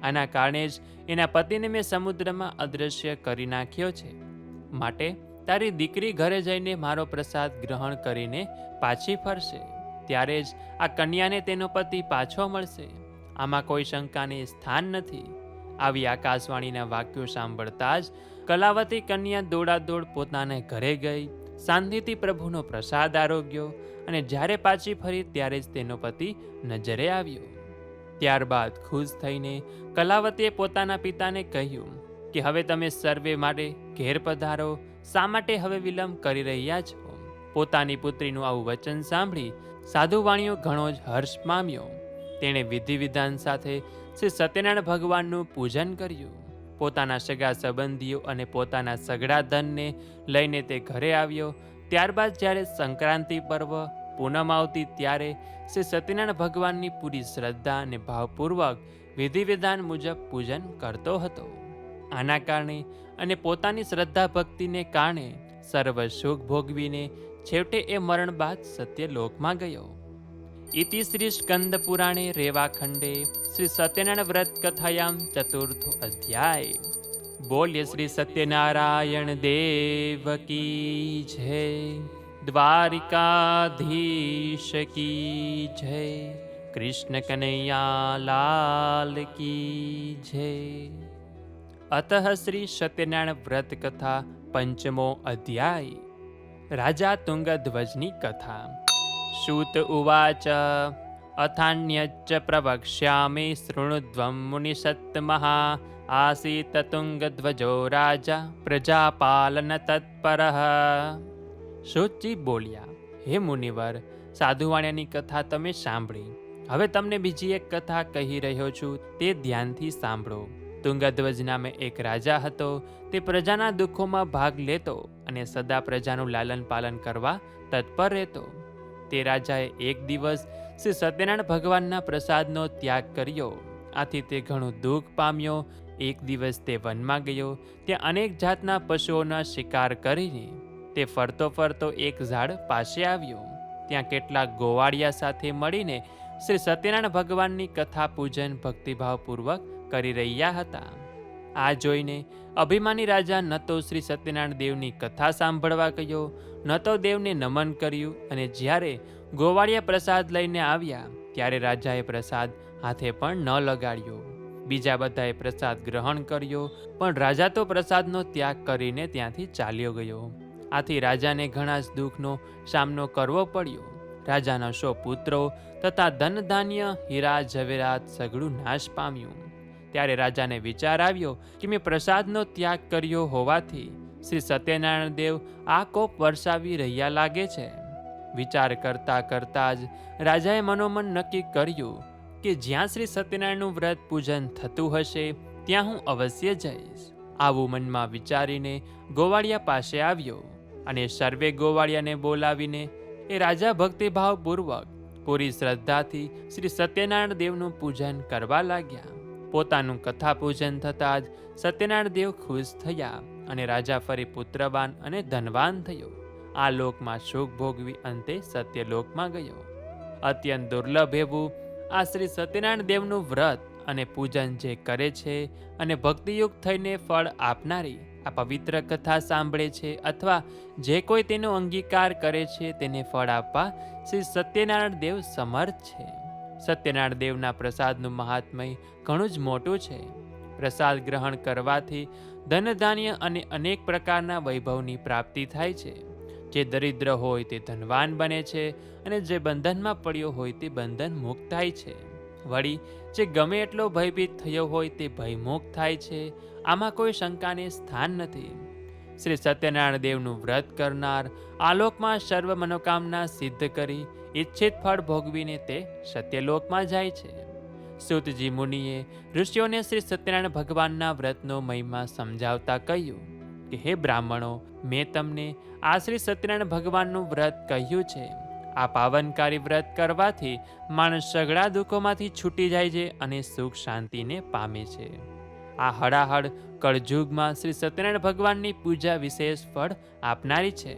આના કારણે જ એના પતિને મેં સમુદ્રમાં અદૃશ્ય કરી નાખ્યો છે. માટે તારી દીકરી ઘરે જઈને મારો પ્રસાદ ગ્રહણ કરીને પાછી ફરશે. ત્યારે જ આ કન્યાને તેનો પતિ પાછો મળશે. આમાં કોઈ શંકાને સ્થાન નથી. આવી આકાશવાણીના વાક્યો સાંભળતા જ કલાવતી કન્યા દોડાદોડ પોતાના ઘરે ગઈ, શાંતિથી પ્રભુનો પ્રસાદ આરોગ્યો અને જ્યારે પાછી ફરી ત્યારે જ તેનો પતિ નજરે આવ્યો. ત્યારબાદ ખુશ થઈને કલાવતીએ પોતાના પિતાને કહ્યું કે હવે તમે સર્વે માટે ઘેર પધારો, શા માટે હવે વિલંબ કરી રહ્યા છો? પોતાની પુત્રીનું આવું વચન સાંભળી સાધુવાણીઓ ઘણો જ હર્ષ પામ્યો. તેણે વિધિ વિધાન સાથે શ્રી સત્યનારાયણ ભગવાનનું પૂજન કર્યું. પોતાના સગા સંબંધીઓ અને પોતાના સગડા ધનને લઈને તે ઘરે આવ્યો. ત્યારબાદ જ્યારે સંક્રાંતિ પર્વ પૂનમ આવતી ત્યારે શ્રી સત્યનારાયણ ભગવાનની પૂરી શ્રદ્ધા અને ભાવપૂર્વક વિધિ વિધાન મુજબ પૂજન કરતો હતો. આના કારણે અને પોતાની શ્રદ્ધા ભક્તિને કારણે સર્વ સુખ ભોગવીને છેવટે એ મરણ બાદ સત્યલોકમાં ગયો. ઇતિ શ્રી સ્કંદ પુરાણે રેવાખંડે શ્રી સત્યનારાયણ વ્રત કથાયામ ચતુર્થો અધ્યાય. બોલ્ય શ્રી સત્યનારાયણ દેવ કી જય. દ્વારિકાધીશ કી જય. કૃષ્ણ કનૈયા લાલ કી જય. અતઃ શ્રી સત્યનારાયણ વ્રત કથા પંચમો અધ્યાય. રાજા તુંગધ્વજની કથા. સૂત ઉવાચ અથાન્યચ્ચ પ્રવક્ષ્યામિ શૃણુદ્વં મુનિસત્તમઃ આસીત તુંગધ્વજો રાજા પ્રજાપાલન તત્પરઃ. સૂતજી બોલ્યા, હે મુનિવર, સાધુવાણિયાની કથા તમે સાંભળી. હવે તમને બીજી એક કથા કહી રહ્યો છું, તે ધ્યાનથી સાંભળો. તુંગધ્વજ નામે એક રાજા હતો. તે પ્રજાના દુઃખોમાં ભાગ લેતો અને સદા પ્રજાનું લાલન પાલન કરવા તત્પર રહેતો. તે રાજાએ એક દિવસ શ્રી સત્યનારાયણ ભગવાનના પ્રસાદનો ત્યાગ કર્યો. આથી તે ઘણું દુઃખ પામ્યો. એક દિવસ તે વનમાં ગયો. ત્યાં અનેક જાતના પશુઓના શિકાર કરીને તે ફરતો ફરતો એક ઝાડ પાસે આવ્યો. ત્યાં કેટલાક ગોવાળિયા સાથે મળીને શ્રી સત્યનારાયણ ભગવાનની કથા પૂજન ભક્તિભાવપૂર્વક કરી રહ્યા હતા. આ જોઈને અભિમાની રાજા ન તો શ્રી સત્યનારાયણ દેવની કથા સાંભળવા ગયો, ન તો દેવને નમન કર્યું. અને જ્યારે ગોવાળિયા પ્રસાદ લઈને આવ્યા ત્યારે રાજાએ પ્રસાદ હાથે પણ ન લગાડ્યો. બીજા બધાએ પ્રસાદ ગ્રહણ કર્યો, પણ રાજા તો પ્રસાદનો ત્યાગ કરીને ત્યાંથી ચાલ્યો ગયો. આથી રાજાને ઘણા જ દુઃખનો સામનો કરવો પડ્યો. રાજાના 100 પુત્રો તથા ધન ધાન્ય હીરા જવેરાત સઘળું નાશ પામ્યું. ત્યારે રાજાને વિચાર આવ્યો કે મેં પ્રસાદનો ત્યાગ કર્યો હોવાથી શ્રી સત્યનારાયણ દેવ આ કોપ વરસાવી રહ્યા લાગે છે. વિચાર કરતા કરતા જ રાજાએ મનોમન નક્કી કર્યું કે જ્યાં શ્રી સત્યનારાયણનું વ્રત પૂજન થતું હશે ત્યાં હું અવશ્ય જઈશ. આવું મનમાં વિચારીને ગોવાળિયા પાસે આવ્યો અને સર્વે ગોવાળિયાને બોલાવીને એ રાજા ભક્તિભાવપૂર્વક પૂરી શ્રદ્ધાથી શ્રી સત્યનારાયણ દેવનું પૂજન કરવા લાગ્યા. પોતાનું કથા પૂજન થતાં જ સત્યનારાયણ દેવ ખુશ થયા અને રાજા ફરી પુત્રવાન અને ધનવાન થયો. આ લોકમાં સુખ ભોગવી અંતે સત્યલોકમાં ગયો. અત્યંત દુર્લભ એવું આ શ્રી સત્યનારાયણ દેવનું વ્રત અને પૂજન જે કરે છે અને ભક્તિયુક્ત થઈને ફળ આપનારી આ પવિત્ર કથા સાંભળે છે અથવા જે કોઈ તેનો અંગીકાર કરે છે તેને ફળ આપવા શ્રી સત્યનારાયણ દેવ સમર્થ છે. સત્યનારાયણ દેવના પ્રસાદનું મહાત્મય ઘણું જ મોટું છે. પ્રસાદ ગ્રહણ કરવાથી ધન ધાન્ય અને અનેક પ્રકારના વૈભવની પ્રાપ્તિ થાય છે. જે દરિદ્ર હોય તે ધનવાન બને છે અને જે બંધનમાં પડ્યો હોય તે બંધન મુક્ત થાય છે. વળી જે ગમે એટલો ભયભીત થયો હોય તે ભયમુક્ત થાય છે. આમાં કોઈ શંકાને સ્થાન નથી. શ્રી સત્યનારાયણ દેવનું વ્રત કરનાર આલોકમાં સર્વ મનોકામના સિદ્ધ કરી ઈચ્છિત ફળ ભોગવીને તે સત્યલોકમાં જાય છે. સૂતજી મુનિએ ઋષિઓને શ્રી સત્યનારાયણ ભગવાનના વ્રતનો મહિમા સમજાવતા કહ્યું કે હે બ્રાહ્મણો, મેં તમને આ શ્રી સત્યનારાયણ ભગવાનનું વ્રત કહ્યું છે. આ પાવનકારી વ્રત કરવાથી માણસ સઘળા દુઃખોમાંથી છૂટી જાય છે અને સુખ શાંતિને પામે છે. આ હળાહળ કળજુગમાં શ્રી સત્યનારાયણ ભગવાનની પૂજા વિશેષ ફળ આપનારી છે.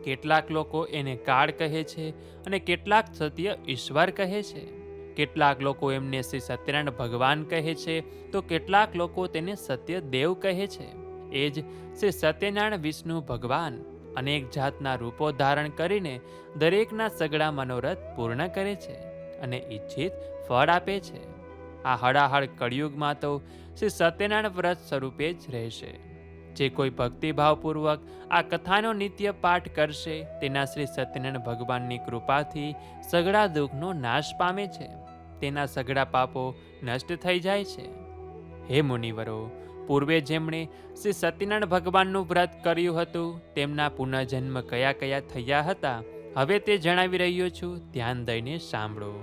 કેટલાક લોકો એને કાળ કહે છે અને કેટલાક સત્ય ઈશ્વર કહે છે. કેટલાક લોકો એમને શ્રી સત્યનારાયણ ભગવાન કહે છે તો કેટલાક લોકો તેને સત્ય દેવ કહે છે. એ જ શ્રી સત્યનારાયણ વિષ્ણુ ભગવાન અનેક જાતના રૂપો ધારણ કરીને દરેકના સઘળા મનોરથ પૂર્ણ કરે છે અને ઈચ્છિત ફળ આપે છે. આ હળાહળ કળિયુગમાં તો શ્રી સત્યનારાયણ વ્રત સ્વરૂપે જ રહેશે. જે કોઈ ભક્તિભાવપૂર્વક આ કથાનો નિત્ય પાઠ કરશે તેના શ્રી સત્યનારાયણ ભગવાનની કૃપાથી સઘળા દુઃખનો નાશ પામે છે. તેના સઘળા પાપો નષ્ટ થઈ જાય છે. હે મુનિવરો, પૂર્વે જેમણે શ્રી સત્યનારાયણ ભગવાનનું વ્રત કર્યું હતું તેમના પુનઃજન્મ કયા કયા થયા હતા હવે તે જણાવી રહ્યો છું. ધ્યાન દઈને સાંભળો.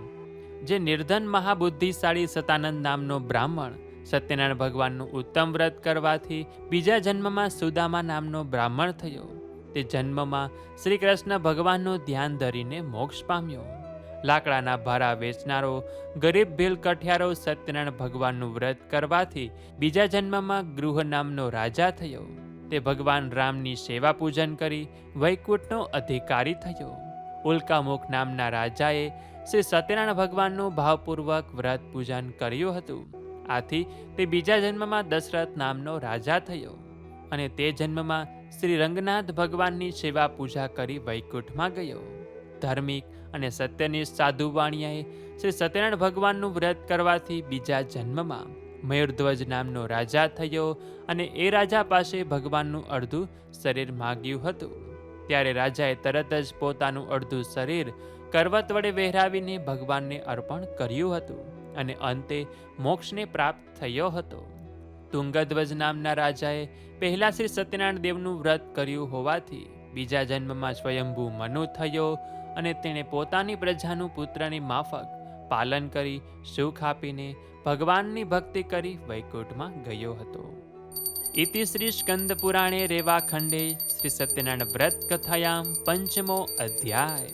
જે નિર્ધન મહાબુદ્ધિશાળી સતાનંદ નામનો બ્રાહ્મણ સત્યનારાયણ ભગવાનનું ઉત્તમ વ્રત કરવાથી બીજા જન્મમાં સુદામા નામનો બ્રાહ્મણ થયો. તે જન્મમાં શ્રી કૃષ્ણ ભગવાનનું ધ્યાન ધરીને મોક્ષ પામ્યો. લાકડાના ભારા વેચનારો ગરીબ ભીલ કઠિયારો સત્યનારાયણ ભગવાનનું વ્રત કરવાથી બીજા જન્મમાં ગૃહ નામનો રાજા થયો. તે ભગવાન રામની સેવા પૂજન કરી વૈકુંઠનો અધિકારી થયો. ઉલ્કામુખ નામના રાજાએ શ્રી સત્યનારાયણ ભગવાનનું ભાવપૂર્વક વ્રત પૂજન કર્યું હતું. આથી તે બીજા જન્મમાં દશરથ નામનો રાજા થયો અને તે જન્મમાં શ્રી રંગનાથ ભગવાનની સેવા પૂજા કરી વૈકુંઠમાં ગયો. ધાર્મિક અને સત્યનિષ્ઠ સાધુ વાણિયાએ શ્રી સત્યનારાયણ ભગવાનનું વ્રત કરવાથી બીજા જન્મમાં મયુરધ્વજ નામનો રાજા થયો અને એ રાજા પાસે ભગવાનનું અડધું શરીર માગ્યું હતું. ત્યારે રાજાએ તરત જ પોતાનું અડધું શરીર કરવત વડે વહેરાવીને ભગવાનને અર્પણ કર્યું હતું અને અંતે મોક્ષને પ્રાપ્ત થયો હતો. તુંગધ્વજ નામના રાજાએ પહેલા શ્રી સત્યનારાયણ દેવનું વ્રત કર્યું હોવાથી બીજા જન્મમાં સ્વયંભૂ મનુ થયો અને તેણે પોતાની પ્રજાનું પુત્રની માફક પાલન કરી સુખ આપીને ભગવાનની ભક્તિ કરી વૈકુંઠમાં ગયો હતો. ઇતિ શ્રી સ્કંદ પુરાણે રેવાખંડે શ્રી સત્યનારાયણ વ્રત કથાયામ પંચમો અધ્યાય.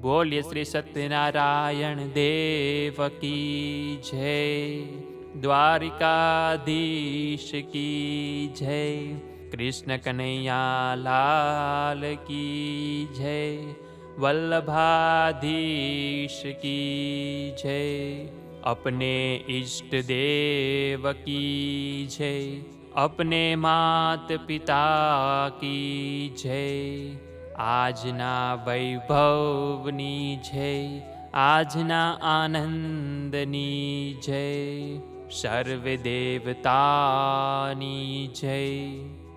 બોલ્ય શ્રી સત્યનારાયણ દેવ કી જય. દ્વારિકાધીશ કી જય. કૃષ્ણ કનૈયા લાલ કી જય. वल्लभाधीश की जय. अपने इष्ट देव की जय. अपने मात પિતા की जय. આજના વૈભવની જય. આજના આનંદની જય. સર્વ દેવતાની જય.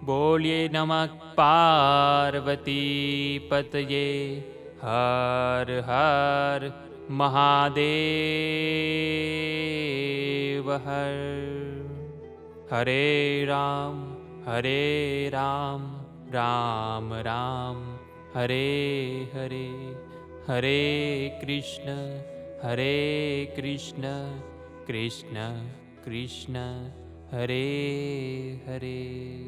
બોલીએ નમઃ પાર્વતી પતયે હર હર મહાદેવ હર. હરે રામ રામ રામ હરે હરે, હરે કૃષ્ણ કૃષ્ણ કૃષ્ણ હરે હરે.